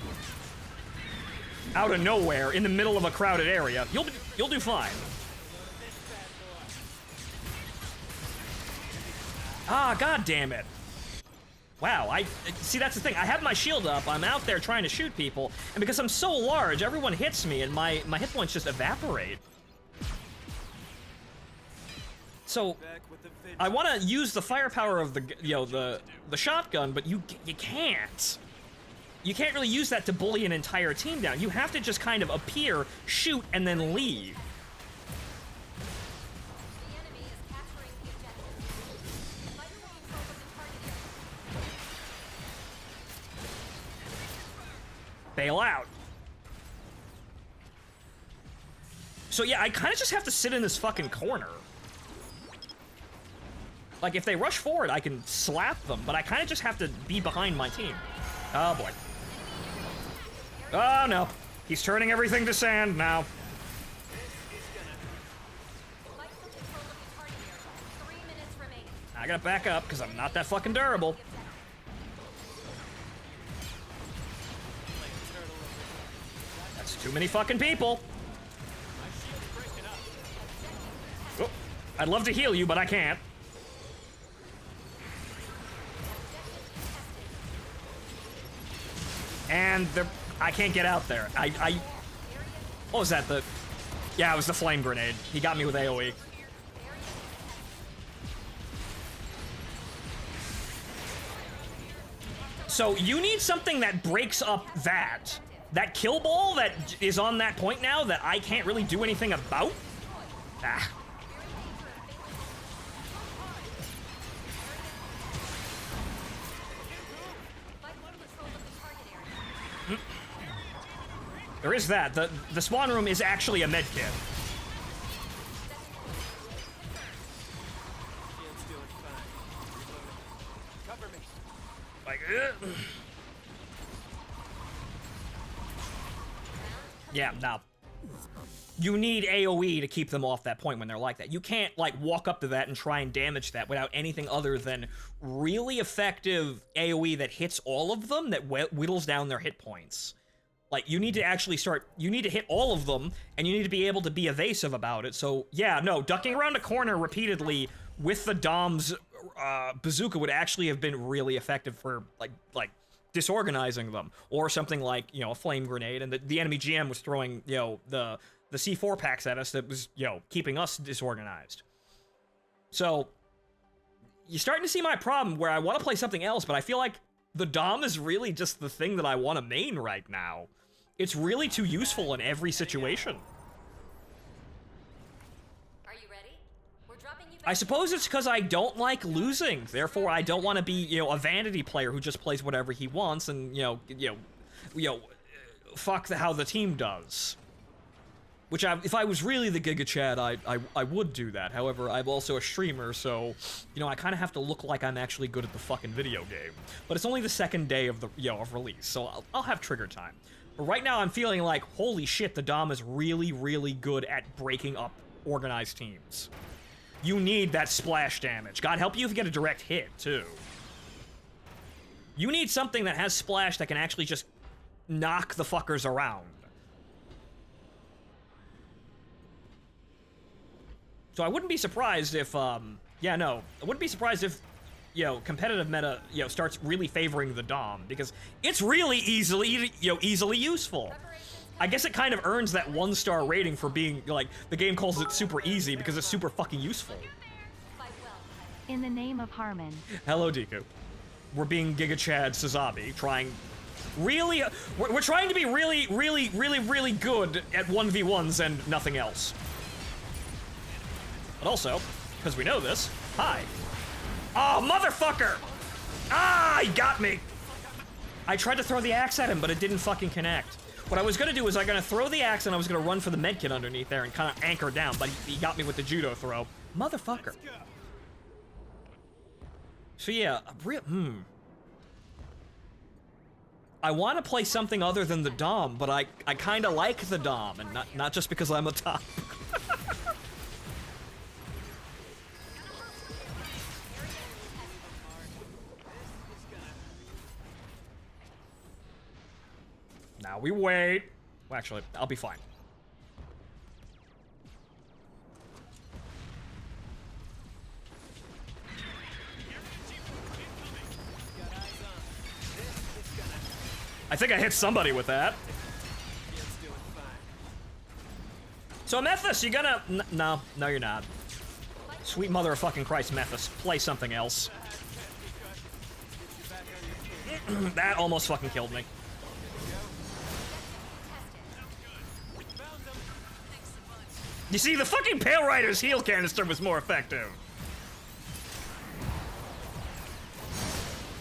of nowhere, in the middle of a crowded area, you'll do fine. Ah, god damn it. Wow, see, that's the thing. I have my shield up, I'm out there trying to shoot people, and because I'm so large, everyone hits me, and my hit points just evaporate. So, I want to use the firepower of the shotgun, but you can't. You can't really use that to bully an entire team down. You have to just kind of appear, shoot, and then leave. The enemy is capturing the objective. Fighter will control the target area. Bail out. So yeah, I kind of just have to sit in this fucking corner. Like, if they rush forward, I can slap them, but I kind of just have to be behind my team. Oh boy. Oh no. He's turning everything to sand now. Fight for control of the target area. 3 minutes remaining. I gotta back up, because I'm not that fucking durable. That's too many fucking people. My shield's breaking up. I'd love to heal you, but I can't. And I can't get out there. What was that? Yeah, it was the flame grenade. He got me with AoE. So you need something that breaks up that. That kill ball that is on that point now that I can't really do anything about. Ah. There is that. The spawn room is actually a med kit. Shield's doing fine. Cover me. Like, yeah, no. You need AoE to keep them off that point when they're like that. You can't, like, walk up to that and try and damage that without anything other than really effective AoE that hits all of them, that whittles down their hit points. Like, you need to actually you need to hit all of them, and you need to be able to be evasive about it. So, yeah, no, ducking around a corner repeatedly with the Dom's bazooka would actually have been really effective for, like disorganizing them. Or something like, you know, a flame grenade, and the enemy GM was throwing, you know, the C4 packs at us that was, you know, keeping us disorganized. So, you're starting to see my problem where I want to play something else, but I feel like the Dom is really just the thing that I want to main right now. It's really too useful in every situation. Are you ready? We're dropping you back. I suppose it's because I don't like losing. Therefore, I don't want to be, you know, a vanity player who just plays whatever he wants and, fuck how the team does. Which, if I was really the Giga Chad, I would do that. However, I'm also a streamer, so, you know, I kind of have to look like I'm actually good at the fucking video game. But it's only the second day of of release, so I'll have trigger time. But right now, I'm feeling like, holy shit, the Dom is really, really good at breaking up organized teams. You need that splash damage. God help you if you get a direct hit, too. You need something that has splash that can actually just knock the fuckers around. So I wouldn't be surprised if, I wouldn't be surprised if, you know, competitive meta, you know, starts really favoring the Dom, because it's really easily useful. I guess it kind of earns that 1-star rating for being, like, the game calls it super easy because it's super fucking useful. In the name of Harmon. Hello, Deku. We're being Giga Chad Sazabi, trying really, we're trying to be really, really, really, really good at 1v1s and nothing else. But also, because we know this, hi. Oh, motherfucker! Ah, he got me! I tried to throw the axe at him, but it didn't fucking connect. What I was gonna do is I'm gonna throw the axe and I was gonna run for the medkit underneath there and kind of anchor down, but he got me with the judo throw. Motherfucker. So yeah, I want to play something other than the Dom, but I kind of like the Dom, and not just because I'm a top. Now we wait. Well, actually, I'll be fine. I think I hit somebody with that. So Methus, you gonna... No, you're not. Sweet mother of fucking Christ, Methus. Play something else. That almost fucking killed me. You see, the fucking Pale Rider's heal canister was more effective.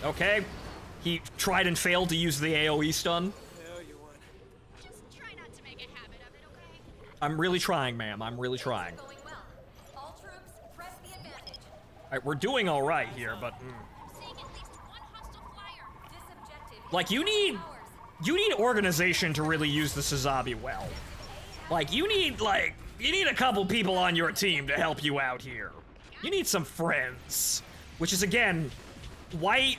Okay. He tried and failed to use the AoE stun. Just try not to make a habit of it, okay? I'm really trying, ma'am. I'm really trying. Going well. All troops, press the advantage. Alright, we're doing alright here, but... Seeing at least one hostile flyer. This objective is Like, you need organization to really use the Sazabi well. Like, you need a couple people on your team to help you out here. You need some friends. Which is, again, why...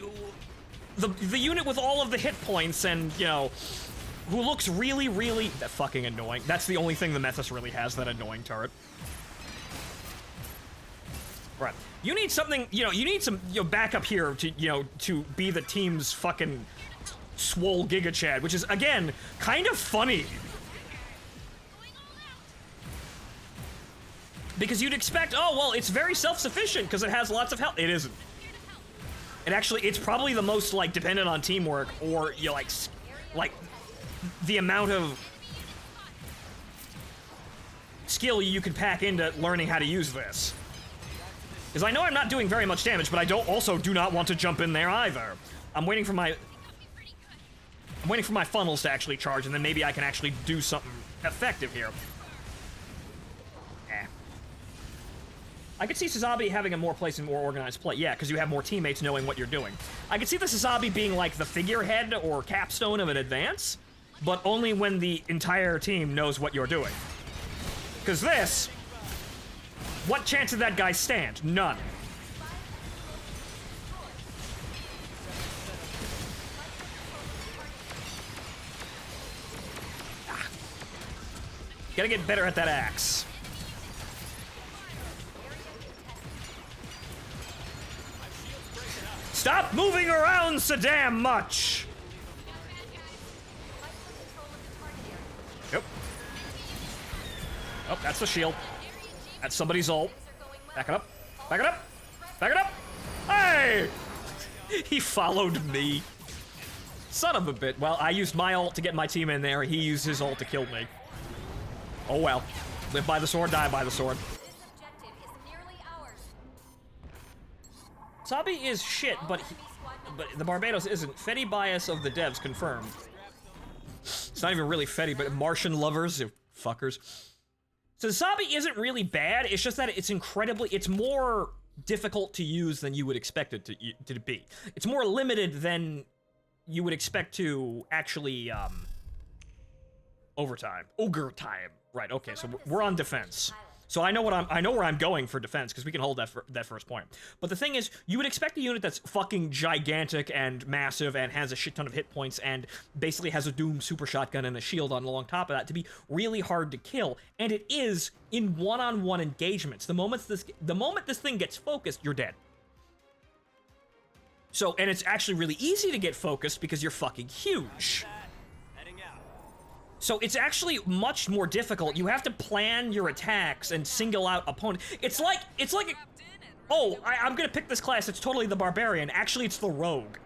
The unit with all of the hit points and, you know, who looks really, really... That fucking annoying. That's the only thing the Methus really has, that annoying turret. Right. You need something, you need some backup here to be the team's fucking swole Giga Chad, which is, again, kind of funny. Because you'd expect, oh, well, it's very self-sufficient because it has lots of health. It isn't. It's probably the most, like, dependent on teamwork or, like, the amount of skill you could pack into learning how to use this. Because I know I'm not doing very much damage, but I do not want to jump in there either. I'm waiting for my funnels to actually charge, and then maybe I can actually do something effective here. I could see Sazabi having a more place and more organized play. Yeah, because you have more teammates knowing what you're doing. I could see the Sazabi being like the figurehead or capstone of an advance, but only when the entire team knows what you're doing. Because this, what chance did that guy stand? None. Gotta get better at that axe. Stop moving around so damn much! Yep. Oh, that's the shield. That's somebody's ult. Back it up. Back it up. Back it up. Hey! He followed me. Son of a bit. Well, I used my ult to get my team in there. He used his ult to kill me. Oh well. Live by the sword, die by the sword. Sabi is shit, but the Barbados isn't. Fetty bias of the devs confirmed. It's not even really Fetty, but Martian lovers, you fuckers. So Sabi isn't really bad, it's just that it's more difficult to use than you would expect it to be. It's more limited than you would expect to actually, overtime. Ogre time. Right, okay, so we're on defense. So I know where I'm going for defense, because we can hold that first point. But the thing is, you would expect a unit that's fucking gigantic and massive and has a shit ton of hit points and basically has a Doom super shotgun and a shield on top of that to be really hard to kill. And it is in one-on-one engagements. The moment this thing gets focused, you're dead. So, and it's actually really easy to get focused because you're fucking huge. So it's actually much more difficult. You have to plan your attacks and single out opponents. It's like, oh, I'm gonna pick this class. It's totally the barbarian. Actually, it's the rogue.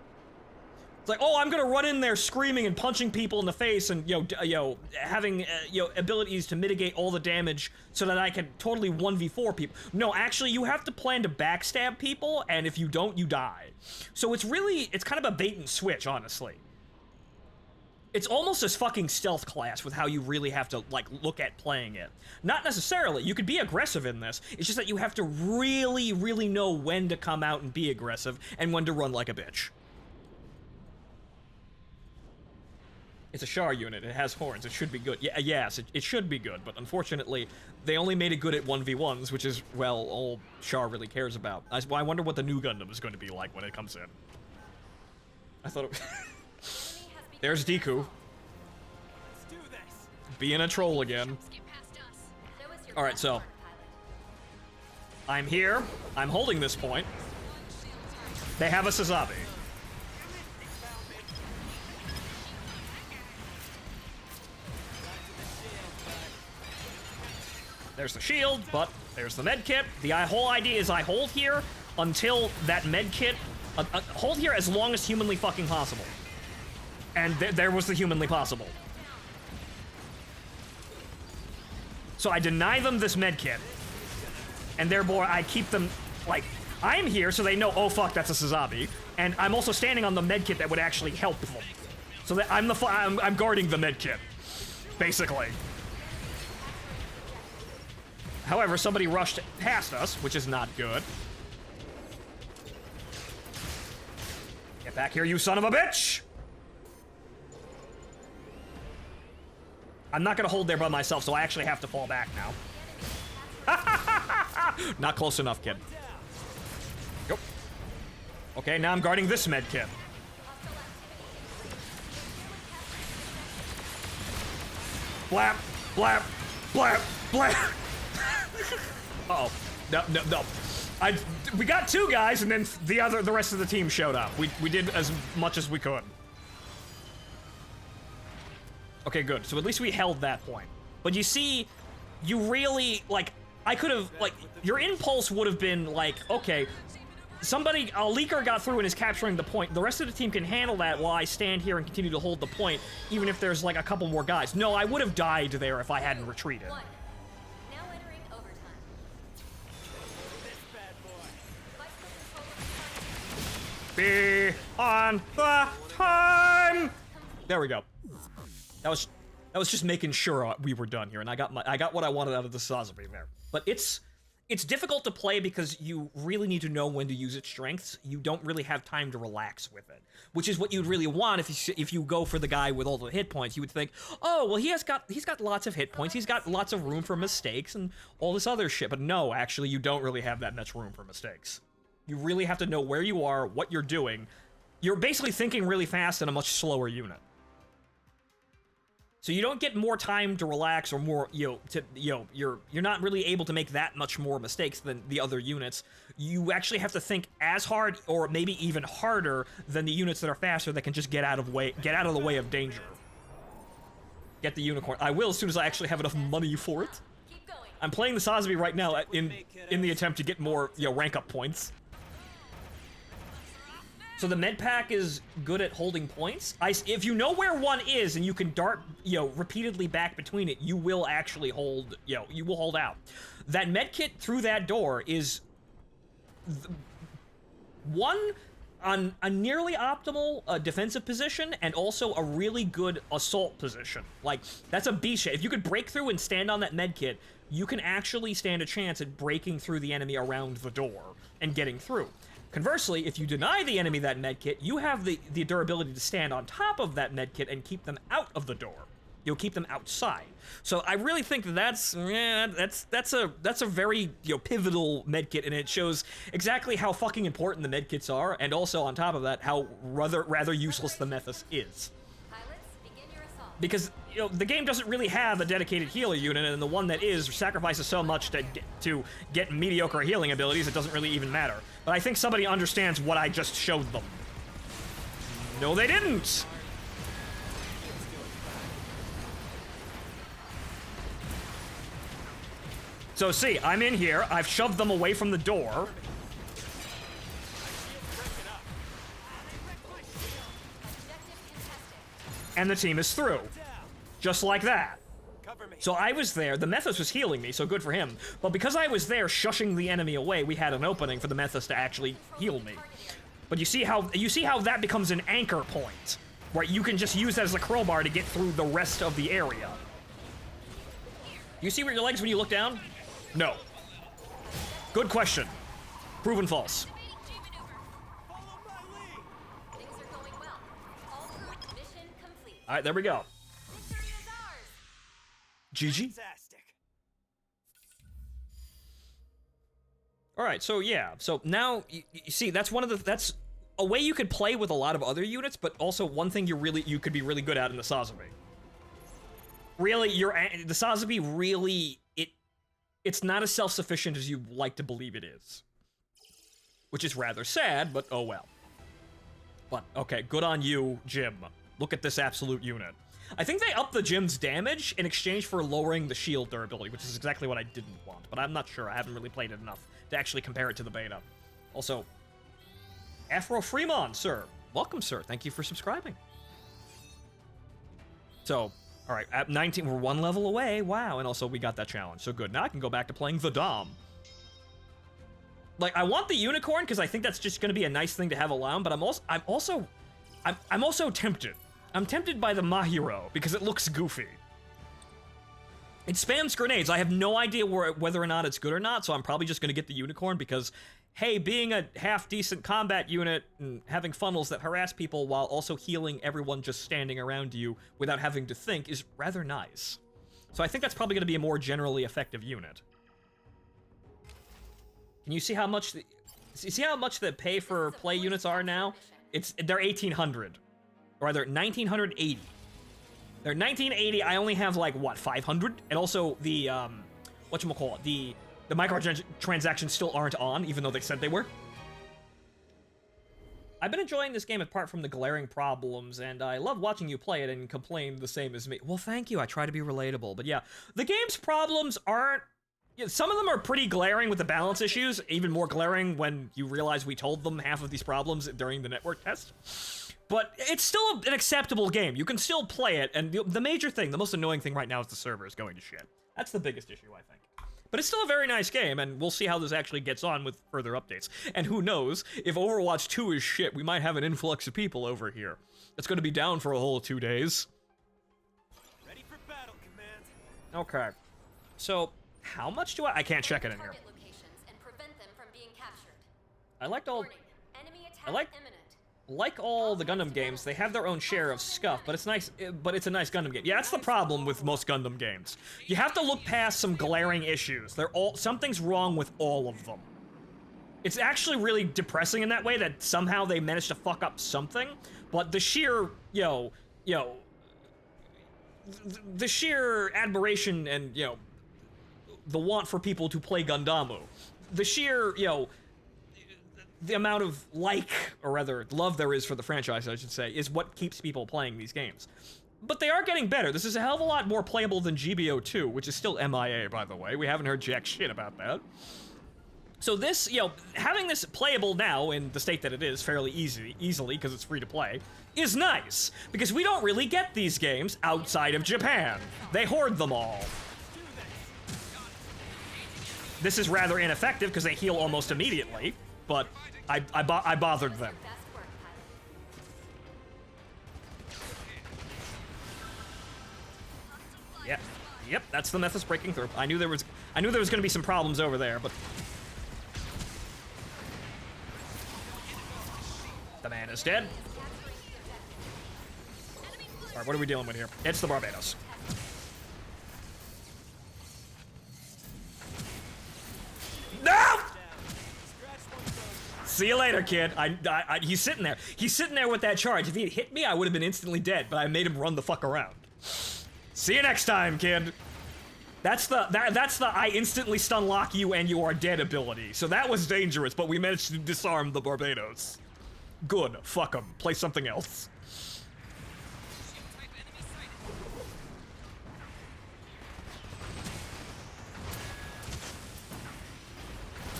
It's like, oh, I'm gonna run in there screaming and punching people in the face and having abilities to mitigate all the damage so that I can totally 1v4 people. No, actually, you have to plan to backstab people, and if you don't, you die. So it's kind of a bait and switch, honestly. It's almost a fucking stealth class with how you really have to, like, look at playing it. Not necessarily. You could be aggressive in this. It's just that you have to really, really know when to come out and be aggressive and when to run like a bitch. It's a Char unit. It has horns. It should be good. Yeah, yes, it should be good, but unfortunately, they only made it good at 1v1s, which is, well, all Char really cares about. I wonder what the new Gundam is going to be like when it comes in. I thought it... There's Deku. Being a troll again. Alright, so. I'm here. I'm holding this point. They have a Sazabi. There's the shield, but there's the medkit. The whole idea is I hold here until that medkit... hold here as long as humanly fucking possible. And there was the humanly possible. So I deny them this medkit. And therefore I keep them, like, I'm here so they know, oh fuck, that's a Sazabi. And I'm also standing on the medkit that would actually help them. So that I'm guarding the medkit. Basically. However, somebody rushed past us, which is not good. Get back here, you son of a bitch! I'm not gonna hold there by myself, so I actually have to fall back now. Not close enough, kid. Yep. Okay, now I'm guarding this med kit. Blap, blap, blap, blap. Uh-oh. No. We got 2 guys, and then the rest of the team showed up. We did as much as we could. Okay, good. So at least we held that point. But you see, you really, like, I could have, like, your impulse would have been like, okay, a leaker got through and is capturing the point. The rest of the team can handle that while I stand here and continue to hold the point, even if there's, like, a couple more guys. No, I would have died there if I hadn't retreated. One. Now entering overtime. This bad boy. Vice control of the Be on the time! There we go. That was just making sure we were done here, and I got what I wanted out of the Sazabi there. But it's difficult to play because you really need to know when to use its strengths. You don't really have time to relax with it, which is what you'd really want if you go for the guy with all the hit points. You would think, oh well, he's got lots of hit points, he's got lots of room for mistakes and all this other shit. But no, actually, you don't really have that much room for mistakes. You really have to know where you are, what you're doing. You're basically thinking really fast in a much slower unit. So you don't get more time to relax or more, you're not really able to make that much more mistakes than the other units. You actually have to think as hard or maybe even harder than the units that are faster that can just get out of the way of danger. Get the unicorn. I will as soon as I actually have enough money for it. keep going. I'm playing the Sazabi right now in the attempt to get more, rank up points. So the med pack is good at holding points. If you know where one is and you can dart, repeatedly back between it, you will actually hold, you will hold out. That med kit through that door is one on a nearly optimal defensive position and also a really good assault position. Like, that's a B-shape. If you could break through and stand on that med kit, you can actually stand a chance at breaking through the enemy around the door and getting through. Conversely, if you deny the enemy that medkit, you have the durability to stand on top of that medkit and keep them out of the door. You'll keep them outside. So I really think that's a very pivotal medkit, and it shows exactly how fucking important the medkits are, and also on top of that, how rather useless the Methus is. Pilots, begin your assault. Because the game doesn't really have a dedicated healer unit, and the one that is sacrifices so much to get mediocre healing abilities, it doesn't really even matter. But I think somebody understands what I just showed them. No, they didn't! So see, I'm in here, I've shoved them away from the door. And the team is through. Just like that. So I was there, the Methus was healing me, so good for him. But because I was there shushing the enemy away, we had an opening for the Methus to actually heal me. But you see how that becomes an anchor point, right? You can just use that as a crowbar to get through the rest of the area. You see where your legs when you look down? No. Good question. Proven false. Follow my lead. Things are going well. All crew, mission complete. All right, there we go. Victory is ours. GG. Fantastic. All right, so yeah, so now you see that's that's a way you could play with a lot of other units, but also one thing you could be really good at in the Sazabi. Really, the Sazabi really it's not as self-sufficient as you like to believe it is, which is rather sad, but oh well. But okay, good on you, Jim. Look at this absolute unit. I think they upped the Jim's damage in exchange for lowering the shield durability, which is exactly what I didn't want, but I'm not sure. I haven't really played it enough to actually compare it to the beta. Also, Afro Fremont, sir. Welcome, sir. Thank you for subscribing. So, all right, at 19, we're one level away. Wow, and also we got that challenge, so good. Now I can go back to playing the Dom. Like, I want the unicorn because I think that's just going to be a nice thing to have around, but I'm also tempted. I'm tempted by the Mahiro because it looks goofy. It spams grenades. I have no idea whether or not it's good or not, so I'm probably just going to get the unicorn because, hey, being a half-decent combat unit and having funnels that harass people while also healing everyone just standing around you without having to think is rather nice. So I think that's probably going to be a more generally effective unit. Can you see how much the pay for play units are now? They're 1,800. Or they're 1,980. They're 1,980. I only have like what, 500? And also the whatchamacallit, the The microtransactions still aren't on, even though they said they were. I've been enjoying this game apart from the glaring problems, and I love watching you play it and complain the same as me. Well, thank you. I try to be relatable. But yeah, the game's problems aren't... Yeah, some of them are pretty glaring with the balance issues, even more glaring when you realize we told them half of these problems during the network test. But it's still an acceptable game. You can still play it, and the major thing, the most annoying thing right now is the server is going to shit. That's the biggest issue, I think. But it's still a very nice game, and we'll see how this actually gets on with further updates. And who knows, if Overwatch 2 is shit, we might have an influx of people over here. It's going to be down for a whole 2 days. Ready for battle, Command. Okay. So, how much do I can't check it in here. Target locations and prevent them from being captured. I liked all... Warning, enemy attack I like- imminent. Like all the Gundam games, they have their own share of scuff, but it's nice. But it's a nice Gundam game. Yeah, that's the problem with most Gundam games. You have to look past some glaring issues. Something's wrong with all of them. It's actually really depressing in that way that somehow they managed to fuck up something, but the sheer, the sheer admiration and, the want for people to play Gundamu, the sheer, the amount of or rather, love there is for the franchise, I should say, is what keeps people playing these games. But they are getting better. This is a hell of a lot more playable than GBO 2, which is still MIA, by the way. We haven't heard jack shit about that. So this, having this playable now in the state that it is fairly easily, because it's free to play, is nice. Because we don't really get these games outside of Japan. They hoard them all. This is rather ineffective because they heal almost immediately, but I bothered them. Fast work, pilot. Yeah. Yep, that's the Mephis breaking through. I knew there was going to be some problems over there, but the man is dead. All right, what are we dealing with here? It's the Barbados. No! See you later, kid. He's sitting there. He's sitting there with that charge. If he had hit me, I would have been instantly dead, but I made him run the fuck around. See you next time, kid. That's the I instantly stun lock you and you are dead ability. So that was dangerous, but we managed to disarm the Barbados. Good. Fuck him. Play something else.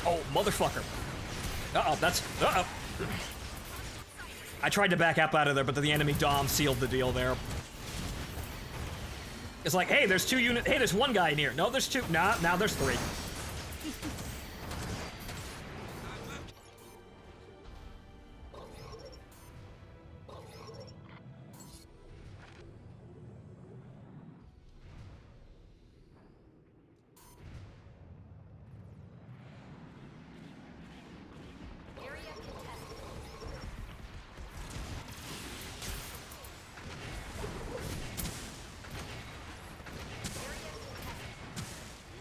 Oh, motherfucker. Uh-oh. I tried to back up out of there, but the enemy Dom sealed the deal there. It's like, hey, there's 2 units. Hey, there's 1 guy in here. No, there's 2. Nah, now there's 3. Area contested.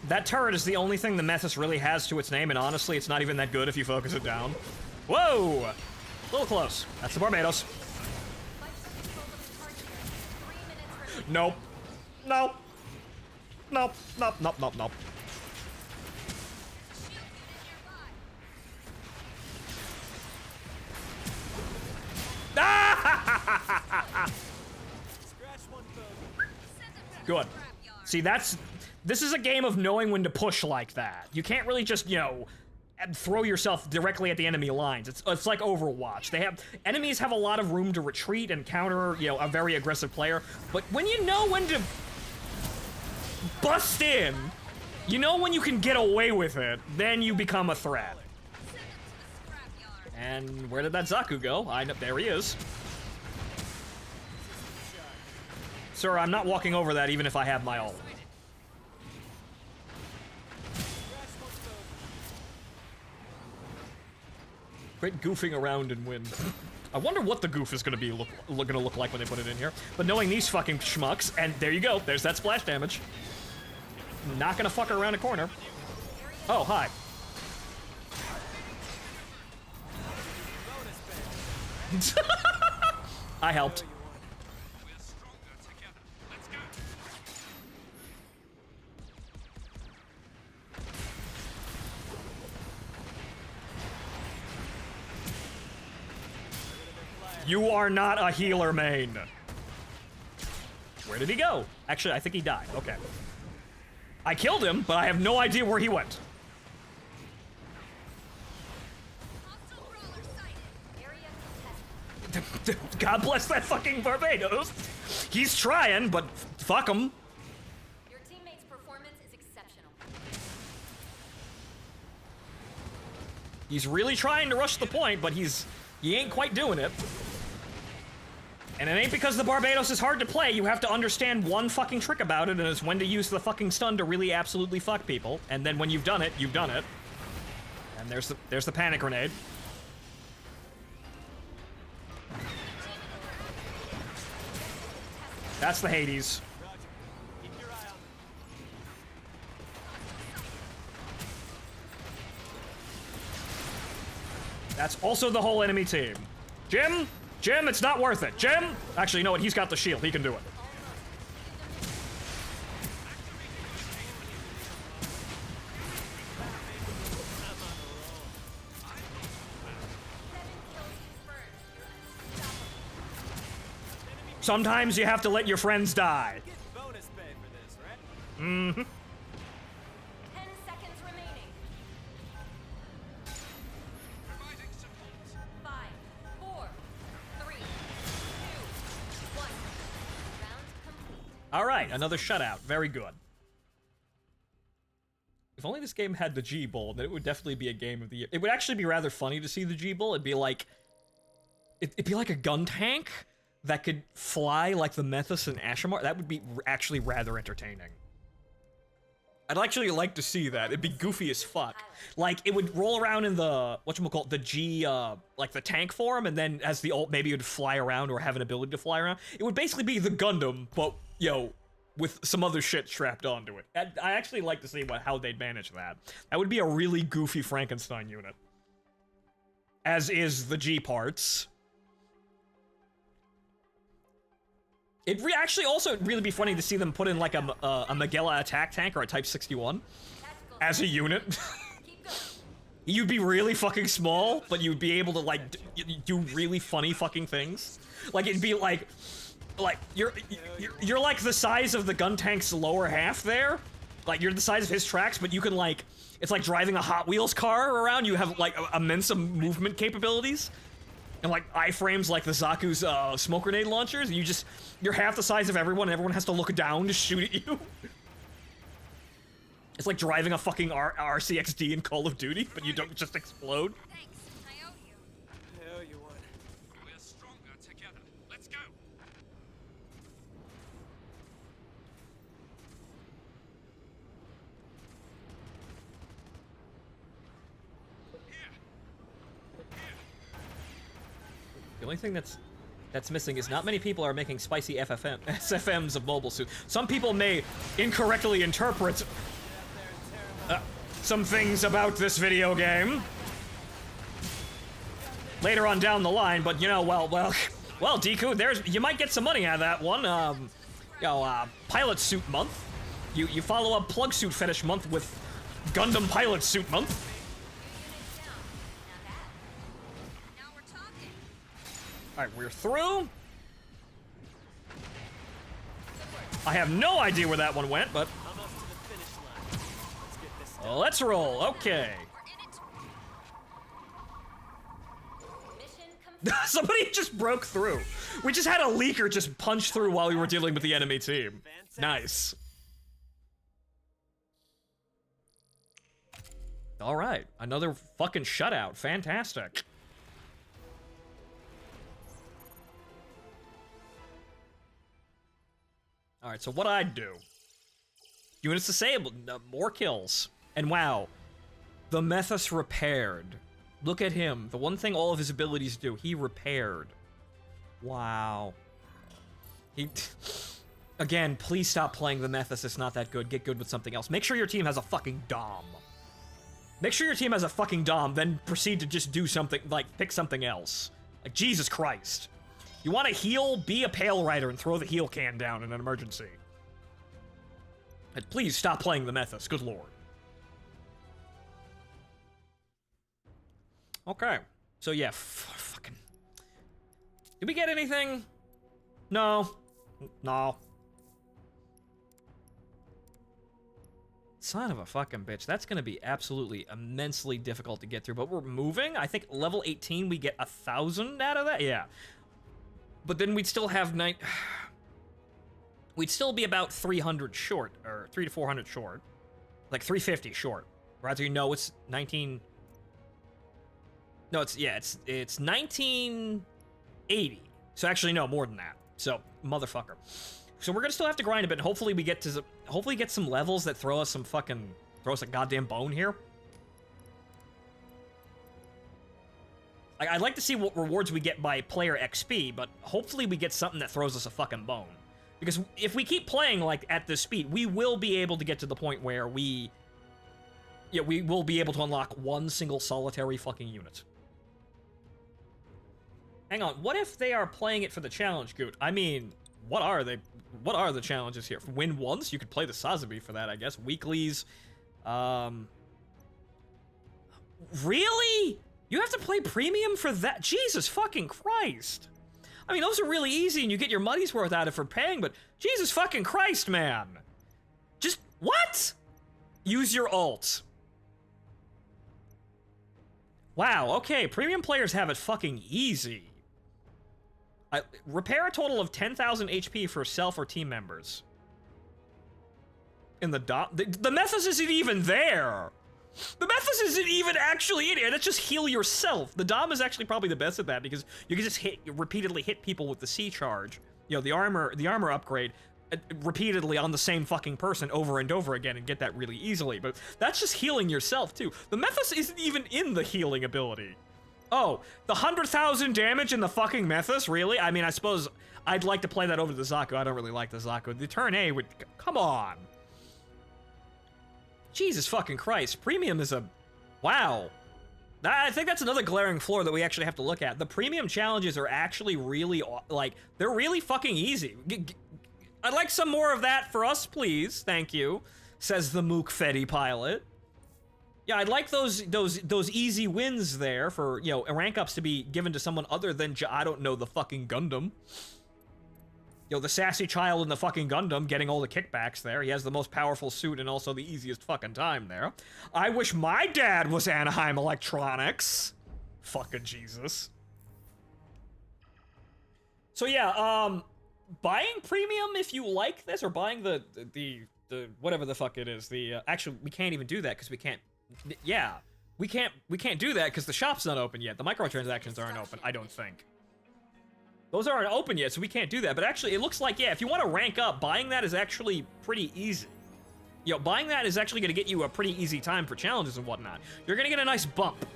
That turret is the only thing the Mephis really has to its name, and honestly, it's not even that good if you focus it down. Whoa! A little close. That's the Barbados. Nope. Nope. Nope. Nope. Nope. Nope. Nope. Good. See, this is a game of knowing when to push like that. You can't really just, throw yourself directly at the enemy lines. It's like Overwatch. Enemies have a lot of room to retreat and counter, a very aggressive player. But when you know when to bust in, you know when you can get away with it, then you become a threat. And where did that Zaku go? There he is. Sir, I'm not walking over that even if I have my ult. Quit goofing around and win. I wonder what the goof is gonna look like when they put it in here. But knowing these fucking schmucks, and there you go, there's that splash damage. Not gonna fuck around a corner. Oh, hi. I helped. You are not a healer main. Where did he go? Actually, I think he died. Okay. I killed him, but I have no idea where he went. Hostile brawler sighted. Area contested. God bless that fucking Barbados. He's trying, but fuck him. Your teammate's performance is exceptional. He's really trying to rush the point, but he ain't quite doing it. And it ain't because the Barbados is hard to play. You have to understand one fucking trick about it, and it's when to use the fucking stun to really absolutely fuck people. And then when you've done it, you've done it. And there's the panic grenade. That's the Hades. Roger. Keep your eye on them. That's also the whole enemy team. Jim? Jim, it's not worth it. Jim? Actually, you know what? He's got the shield. He can do it. Sometimes you have to let your friends die. Get bonus pay for this, right? Mm-hmm. 10 seconds remaining. 5, 4, 3, 2, 1. Round complete. All right, another shutout. Very good. If only this game had the G Bull, then it would definitely be a game of the year. It would actually be rather funny to see the G Bull. It'd be like a gun tank that could fly like the Methus and Ashamar. That would be actually rather entertaining. I'd actually like to see that. It'd be goofy as fuck. Like, it would roll around in the, whatchamacallit, the G, like the tank form, and then as the ult, maybe it would fly around or have an ability to fly around. It would basically be the Gundam, but, yo, with some other shit strapped onto it. I actually like to see how they'd manage that. That would be a really goofy Frankenstein unit. As is the G parts. It'd actually also really be funny to see them put in like a Magella attack tank or a Type 61 as a unit. Keep going. You'd be really fucking small, but you'd be able to like do really funny fucking things. Like it'd be like you're like the size of the gun tank's lower half there. Like you're the size of his tracks, but you can like it's like driving a Hot Wheels car around. You have like immense movement capabilities. And like iframes like the Zaku's smoke grenade launchers, and you're half the size of everyone, and everyone has to look down to shoot at you. It's like driving a fucking RCXD in Call of Duty, but you don't just explode. Thanks. I owe you. I owe you one. We're stronger together. Let's go. The only thing that's missing is not many people are making spicy SFMs of Mobile Suit. Some people may incorrectly interpret some things about this video game later on down the line, but you know, well, Deku, you might get some money out of that one. Pilot Suit Month. You follow up Plug Suit Fetish Month with Gundam Pilot Suit Month. Now we're talking. Alright, we're through. I have no idea where that one went, but Almost to the finish line. Let's get this done. let's roll. Okay. We're in it. Mission complete. Somebody just broke through. We just had a leaker just punch through while we were dealing with the enemy team. Fantastic. Nice. All right, another fucking shutout. Fantastic. All right, so what I'd do. Units disabled, more kills. And wow, the Methus repaired. Look at him. The one thing all of his abilities do, he repaired. Wow. Again, please stop playing the Methus. It's not that good. Get good with something else. Make sure your team has a fucking Dom. Make sure your team has a fucking Dom, then proceed to just do something, like, pick something else. Like, Jesus Christ. You want to heal? Be a Pale Rider and throw the heal can down in an emergency. And please stop playing the Methus. Good lord. Okay. So yeah, fucking... Did we get anything? No. No. Son of a fucking bitch. That's gonna be absolutely immensely difficult to get through, but we're moving. I think level 18, we get 1,000 out of that? Yeah. But then we'd still have we'd still be about 300 short, or 300 to 400 short. Like 350 short. Rather, you know, it's 19... No, it's 1980. So actually, no, more than that. So, motherfucker. So we're gonna still have to grind a bit, and hopefully we get to hopefully get some levels that throw us a goddamn bone here. Like, I'd like to see what rewards we get by player XP, but hopefully we get something that throws us a fucking bone. Because if we keep playing like at this speed, we will be able to get to the point where we will be able to unlock one single solitary fucking unit. Hang on, what if they are playing it for the challenge, Goot? I mean, what are they? What are the challenges here? Win once? You could play the Sazabi for that, I guess. Weeklies. Really? You have to play premium for that? Jesus fucking Christ. I mean, those are really easy and you get your money's worth out of it for paying, but Jesus fucking Christ, man. Just, what? Use your ult. Wow, okay, premium players have it fucking easy. Repair a total of 10,000 HP for self or team members. In the Methus isn't even there. The Methus isn't even actually in here. That's just heal yourself. The Dom is actually probably the best at that because you can just repeatedly hit people with the C charge. You know, the armor upgrade repeatedly on the same fucking person over and over again and get that really easily. But that's just healing yourself too. The Methus isn't even in the healing ability. Oh, the 100,000 damage in the fucking Methus? Really? I mean, I suppose I'd like to play that over the Zaku. I don't really like the Zaku. The turn A would... Come on. Jesus fucking Christ. Premium is a... Wow. I think that's another glaring flaw that we actually have to look at. The premium challenges are actually really... Like, they're really fucking easy. I'd like some more of that for us, please. Thank you. Says the Mook Fetty pilot. Yeah, I'd like those easy wins there for, you know, rank ups to be given to someone other than, I don't know, the fucking Gundam. Yo, the sassy child in the fucking Gundam getting all the kickbacks there. He has the most powerful suit and also the easiest fucking time there. I wish my dad was Anaheim Electronics. Fucking Jesus. So yeah, buying premium if you like this, or buying the whatever the fuck it is. Actually, we can't even do that because we can't. Yeah, we can't do that because the shop's not open yet. The microtransactions aren't open, I don't think. Those aren't open yet, so we can't do that. But actually, it looks like, yeah, if you want to rank up, buying that is actually pretty easy. You know, buying that is actually going to get you a pretty easy time for challenges and whatnot. You're going to get a nice bump.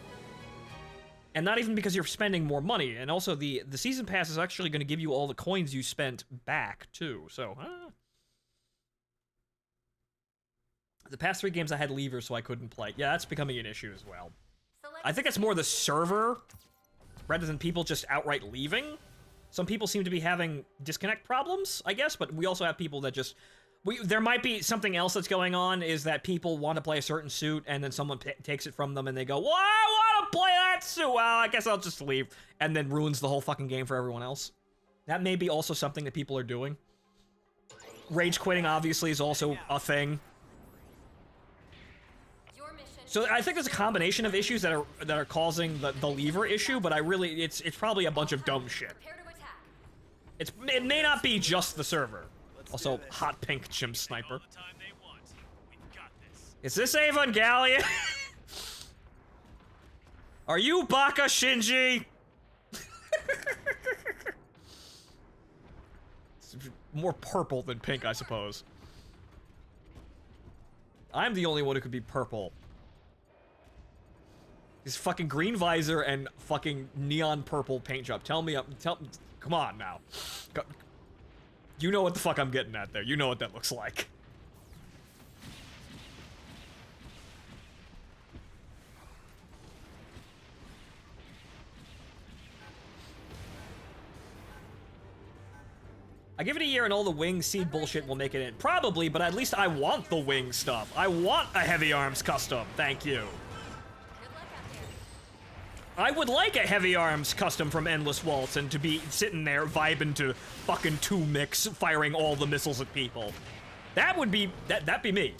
And not even because you're spending more money. And also, the season pass is actually going to give you all the coins you spent back, too. So, the past 3 games I had levers, so I couldn't play. Yeah, that's becoming an issue as well. I think it's more the server, rather than people just outright leaving. Some people seem to be having disconnect problems, I guess, but we also have people that just... there might be something else that's going on, is that people want to play a certain suit, and then someone takes it from them, and they go, well, I want to play that suit! Well, I guess I'll just leave, and then ruins the whole fucking game for everyone else. That may be also something that people are doing. Rage quitting, obviously, is also a thing. So I think there's a combination of issues that are causing the lever issue, but it's probably a bunch of dumb shit. It may not be just the server. Also, hot pink Jim Sniper. Is this Evangelion? Are you Baka Shinji? It's more purple than pink, I suppose. I'm the only one who could be purple. His fucking green visor and fucking neon purple paint job. Come on now. You know what the fuck I'm getting at there. You know what that looks like. I give it a year and all the wing seed bullshit will make it in. Probably, but at least I want the wing stuff. I want a heavy arms custom. Thank you. I would like a heavy arms custom from Endless Waltz and to be sitting there vibing to fucking 2 mix, firing all the missiles at people. That would be, that'd be me.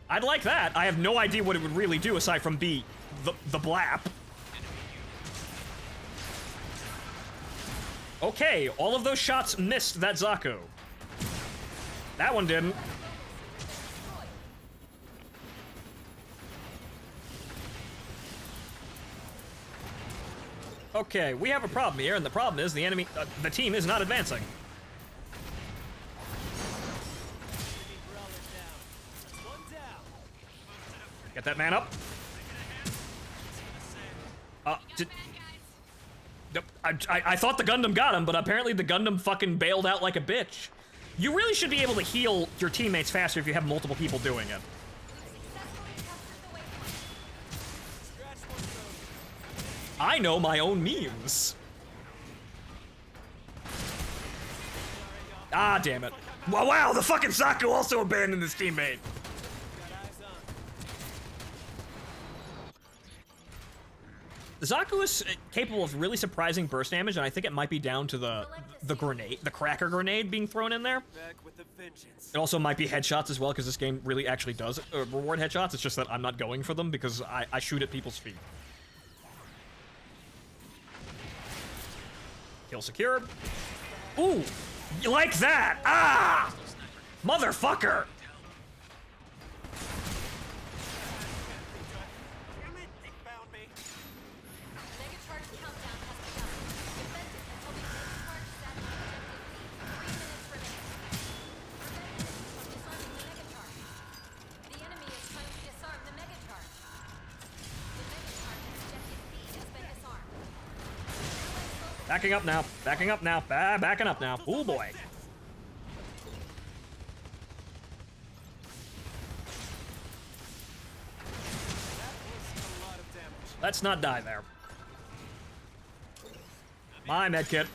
I'd like that. I have no idea what it would really do aside from be the blap. Okay, all of those shots missed that Zaku. That one didn't. Okay, we have a problem here, and the problem is the team is not advancing. Get that man up. I thought the Gundam got him, but apparently the Gundam fucking bailed out like a bitch. You really should be able to heal your teammates faster if you have multiple people doing it. I know my own memes. Ah, damn it. Wow, the fucking Zaku also abandoned his teammate. Zaku is capable of really surprising burst damage, and I think it might be down to the grenade, the cracker grenade being thrown in there. Back with a vengeance. It also might be headshots as well, because this game really actually does reward headshots. It's just that I'm not going for them because I shoot at people's feet. Kill secured. Ooh, you like that? Ah, motherfucker! Damn it, they found me. Mega charge countdown has begun. Defend it until the mega charge is at objective B. 3 minutes remaining. Prevent enemies from disarming the mega charge. The enemy is trying to disarm the mega charge. The mega charge at objective B has been disarmed. Backing up now. Backing up now. Backing up now. Ooh, boy. Let's not die there. My medkit. Allied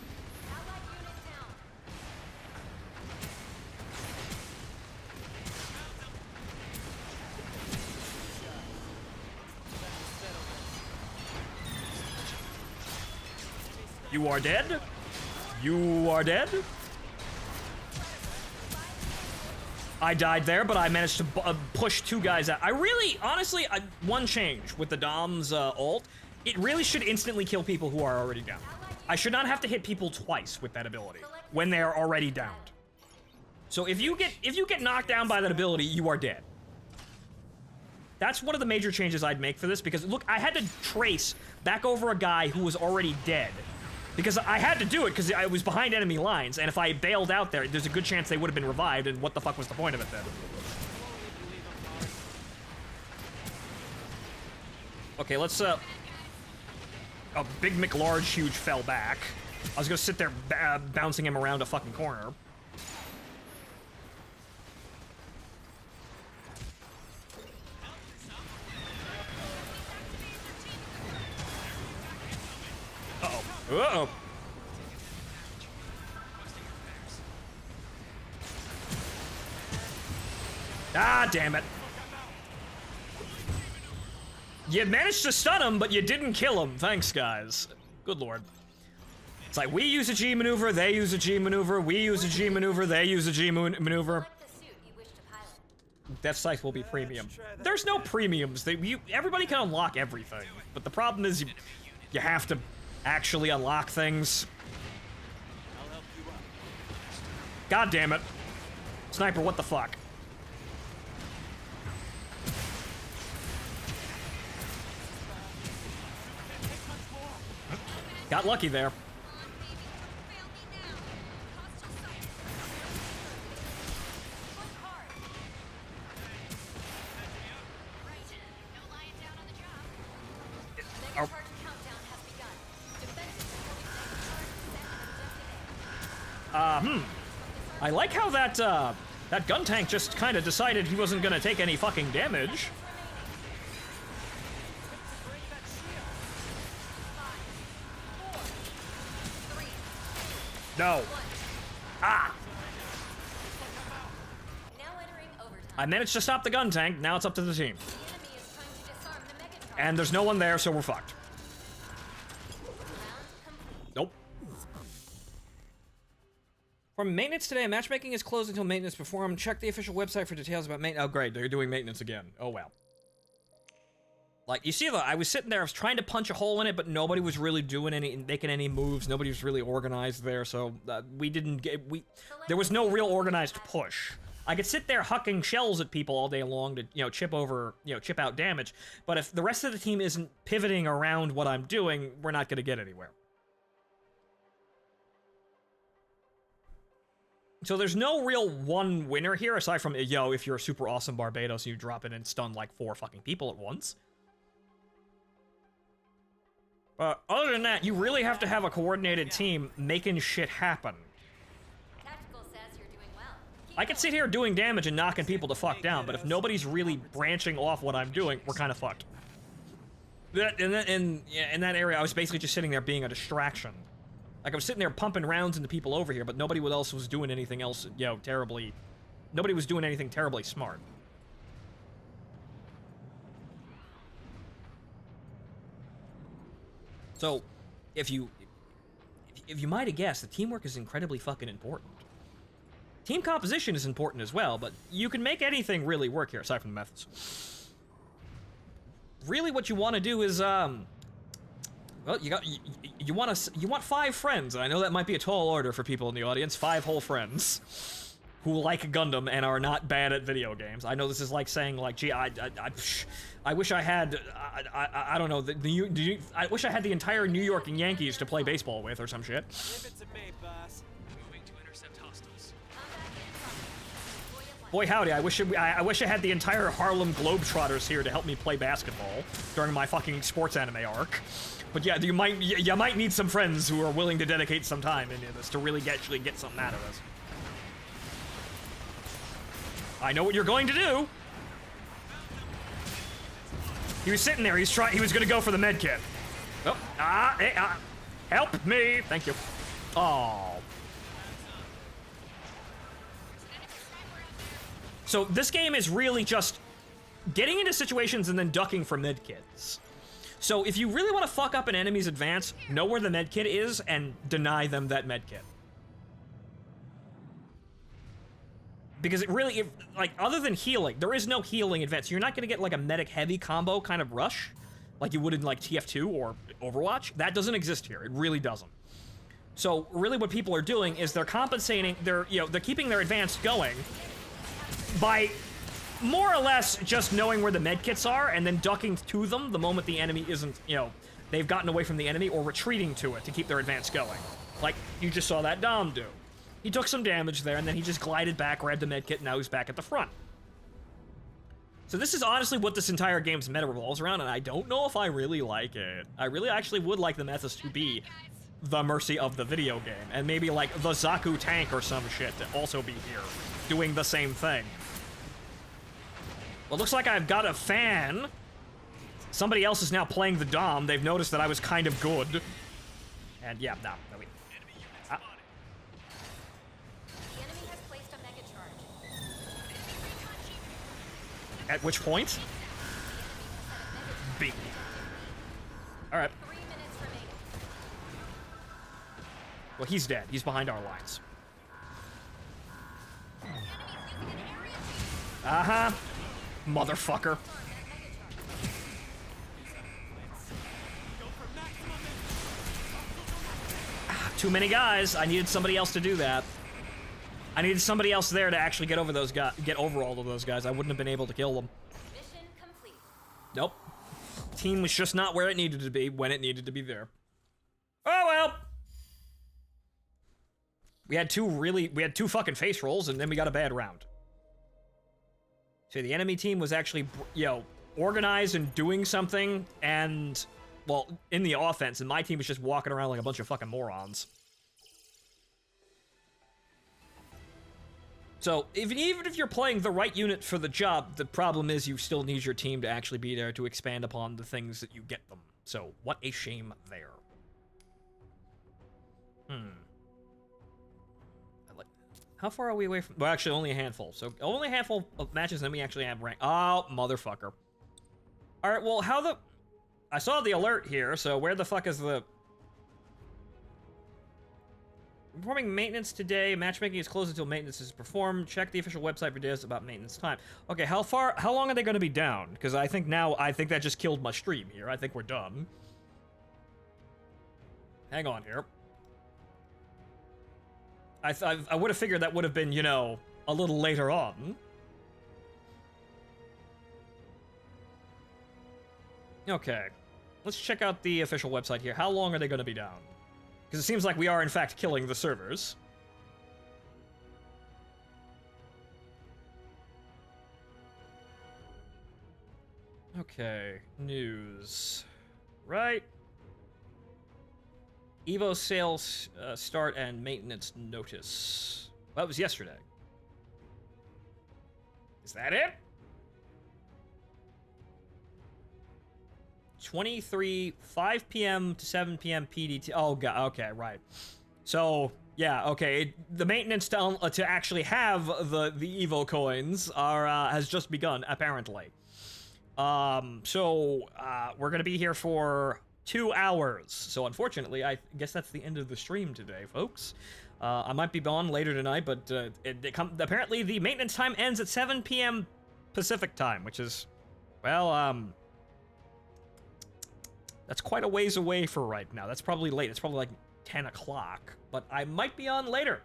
unit down. You are dead. You are dead. I died there, but I managed to push 2 guys out. I really, honestly, one change with the Dom's ult, it really should instantly kill people who are already down. I should not have to hit people twice with that ability when they are already downed. So if you get knocked down by that ability, you are dead. That's one of the major changes I'd make for this, because look, I had to trace back over a guy who was already dead. Because I had to do it because I was behind enemy lines, and if I bailed out there, there's a good chance they would have been revived, and what the fuck was the point of it then? Okay, let's, a Big McLarge Huge fell back. I was gonna sit there bouncing him around a fucking corner. Uh-oh. Uh-oh. Ah, damn it. You managed to stun him, but you didn't kill him. Thanks, guys. Good lord. It's like, we use a G maneuver, they use a G maneuver, we use a G maneuver, they use a G maneuver. Select the suit you wish to pilot. Death Scythe will be premium. There's no premiums. Everybody can unlock everything. But the problem is you have to actually unlock things. I'll help you out. God damn it. Sniper, what the fuck? Got lucky there. Fail me now. Hostile sight. Push hard. Right. No lying down on the job. Mega Oh. charge countdown has begun. Defend it until the mega charge is at objective A. I like how that gun tank just kind of decided he wasn't gonna take any fucking damage. Break that shield. 5, 4, 3, No. 1. Ah! Now entering overtime. I managed to stop the gun tank, now it's up to the team. The enemy is trying to disarm the mega charge. And there's no one there, so we're fucked. From maintenance today, matchmaking is closed until maintenance performed. Check the official website for details about maintenance. Oh, great, they're doing maintenance again. Oh, well. Like, you see, I was sitting there, I was trying to punch a hole in it, but nobody was really doing making any moves. Nobody was really organized there, so there was no real organized push. I could sit there hucking shells at people all day long to, chip out damage, but if the rest of the team isn't pivoting around what I'm doing, we're not gonna get anywhere. So there's no real one winner here, aside from, if you're a super awesome Barbados, you drop in and stun like 4 fucking people at once. But other than that, you really have to have a coordinated team making shit happen. Tactical says you're doing well. I can sit here doing damage and knocking people the fuck down, but if nobody's really branching off what I'm doing, we're kind of fucked. In that area, I was basically just sitting there being a distraction. Like, I was sitting there pumping rounds into people over here, but nobody else was doing anything else, nobody was doing anything terribly smart. So, if you might have guessed, the teamwork is incredibly fucking important. Team composition is important as well, but you can make anything really work here, aside from the methods. Really, what you want to do is, well, you want 5 friends. I know that might be a tall order for people in the audience. 5 whole friends who like Gundam and are not bad at video games. I know this is like saying, like, gee, I wish I had, I don't know, I wish I had the entire New York Yankees to play baseball with or some shit. Leave it to me, boss. Moving to intercept hostiles. Boy howdy, I wish I had the entire Harlem Globetrotters here to help me play basketball during my fucking sports anime arc. But yeah, you might need some friends who are willing to dedicate some time into this to really actually get something out of this. I know what you're going to do. He was sitting there. He was gonna go for the med kit. Oh, help me! Thank you. Oh. So this game is really just getting into situations and then ducking for med kits. So if you really want to fuck up an enemy's advance, know where the med kit is and deny them that med kit. Because it really, like, other than healing, there is no healing advance. You're not going to get, like, a medic-heavy combo kind of rush, like you would in, like, TF2 or Overwatch. That doesn't exist here. It really doesn't. So, really what people are doing is they're compensating, they're keeping their advance going by more or less just knowing where the medkits are and then ducking to them the moment the enemy isn't, they've gotten away from the enemy, or retreating to it to keep their advance going. Like, you just saw that Dom do. He took some damage there, and then he just glided back, grabbed the medkit, and now he's back at the front. So this is honestly what this entire game's meta revolves around, and I don't know if I really like it. I really actually would like the methods to be the Mercy of the video game, and maybe like the Zaku tank or some shit to also be here, doing the same thing. Well, looks like I've got a fan. Somebody else is now playing the Dom. They've noticed that I was kind of good. And yeah, no, wait. The enemy has placed a mega charge. At which point? B. Alright. 3 minutes remaining. Well, he's dead. He's behind our lines. Uh-huh. Motherfucker. Too many guys. I needed somebody else to do that. I needed somebody else there to actually get over those guys, get over all of those guys. I wouldn't have been able to kill them. Mission complete. Nope. Team was just not where it needed to be when it needed to be there. Oh well. We had two fucking face rolls, and then we got a bad round. So the enemy team was actually, organized and doing something, and, well, in the offense, and my team was just walking around like a bunch of fucking morons. So, even if you're playing the right unit for the job, the problem is you still need your team to actually be there to expand upon the things that you get them. So, what a shame there. How far are we away from... Well, actually, only a handful. So, only a handful of matches, and then we actually have rank... Oh, motherfucker. Alright, well, how the... I saw the alert here, so where the fuck is the... performing maintenance today. Matchmaking is closed until maintenance is performed. Check the official website for details about maintenance time. Okay, how long are they going to be down? Because I think that just killed my stream here. I think we're done. Hang on here. I would have figured that would have been, you know, a little later on. Okay. Let's check out the official website here. How long are they going to be down? Because it seems like we are, in fact, killing the servers. Okay. News. Right. Evo sales start and maintenance notice. Well, that was yesterday. Is that it? 5 p.m. to 7 p.m. PDT. Oh, God. Okay, right. So, yeah, okay. The maintenance to actually have the Evo coins has just begun, apparently. So, we're going to be here for 2 hours. So, unfortunately, I guess that's the end of the stream today, folks. I might be gone later tonight, but apparently the maintenance time ends at 7 p.m. Pacific time, which is, well, that's quite a ways away for right now. That's probably late. It's probably like 10 o'clock, but I might be on later.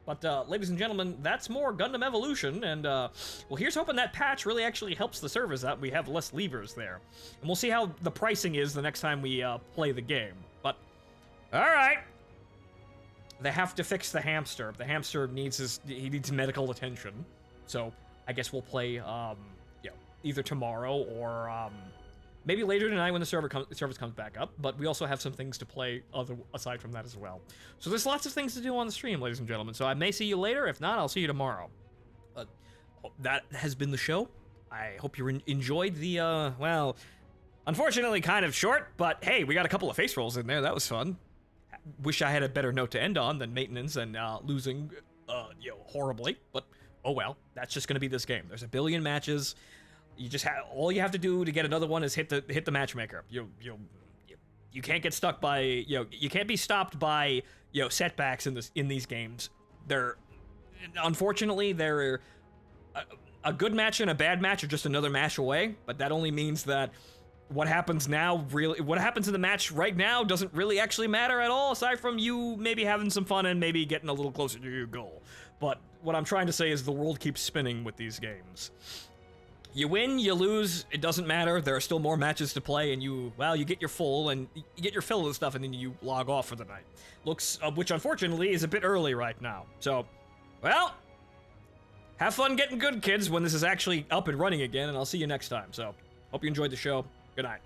But, ladies and gentlemen, that's more Gundam Evolution, and, well, here's hoping that patch really actually helps the servers out. We have less levers there. And we'll see how the pricing is the next time we, play the game. But, alright! They have to fix the hamster. The hamster needs medical attention. So, I guess we'll play, you know, either tomorrow or, maybe later tonight when the service comes back up, but we also have some things to play aside from that as well. So there's lots of things to do on the stream, ladies and gentlemen. So I may see you later. If not, I'll see you tomorrow. That has been the show. I hope you enjoyed the, well, unfortunately kind of short, but hey, we got a couple of face rolls in there. That was fun. Wish I had a better note to end on than maintenance and losing, you know, horribly. But oh well, that's just gonna be this game. There's a billion matches. You just all you have to do to get another one is hit the matchmaker. You can't get stuck by, you know, you can't be stopped by, you know, setbacks in these games. Unfortunately they're a good match and a bad match are just another match away, but that only means that what happens in the match right now doesn't really actually matter at all, aside from you maybe having some fun and maybe getting a little closer to your goal. But what I'm trying to say is the world keeps spinning with these games. You win, you lose, it doesn't matter. There are still more matches to play, and you get your fill of the stuff, and then you log off for the night. Which unfortunately is a bit early right now. So, well, have fun getting good, kids, when this is actually up and running again, and I'll see you next time. So, hope you enjoyed the show. Good night.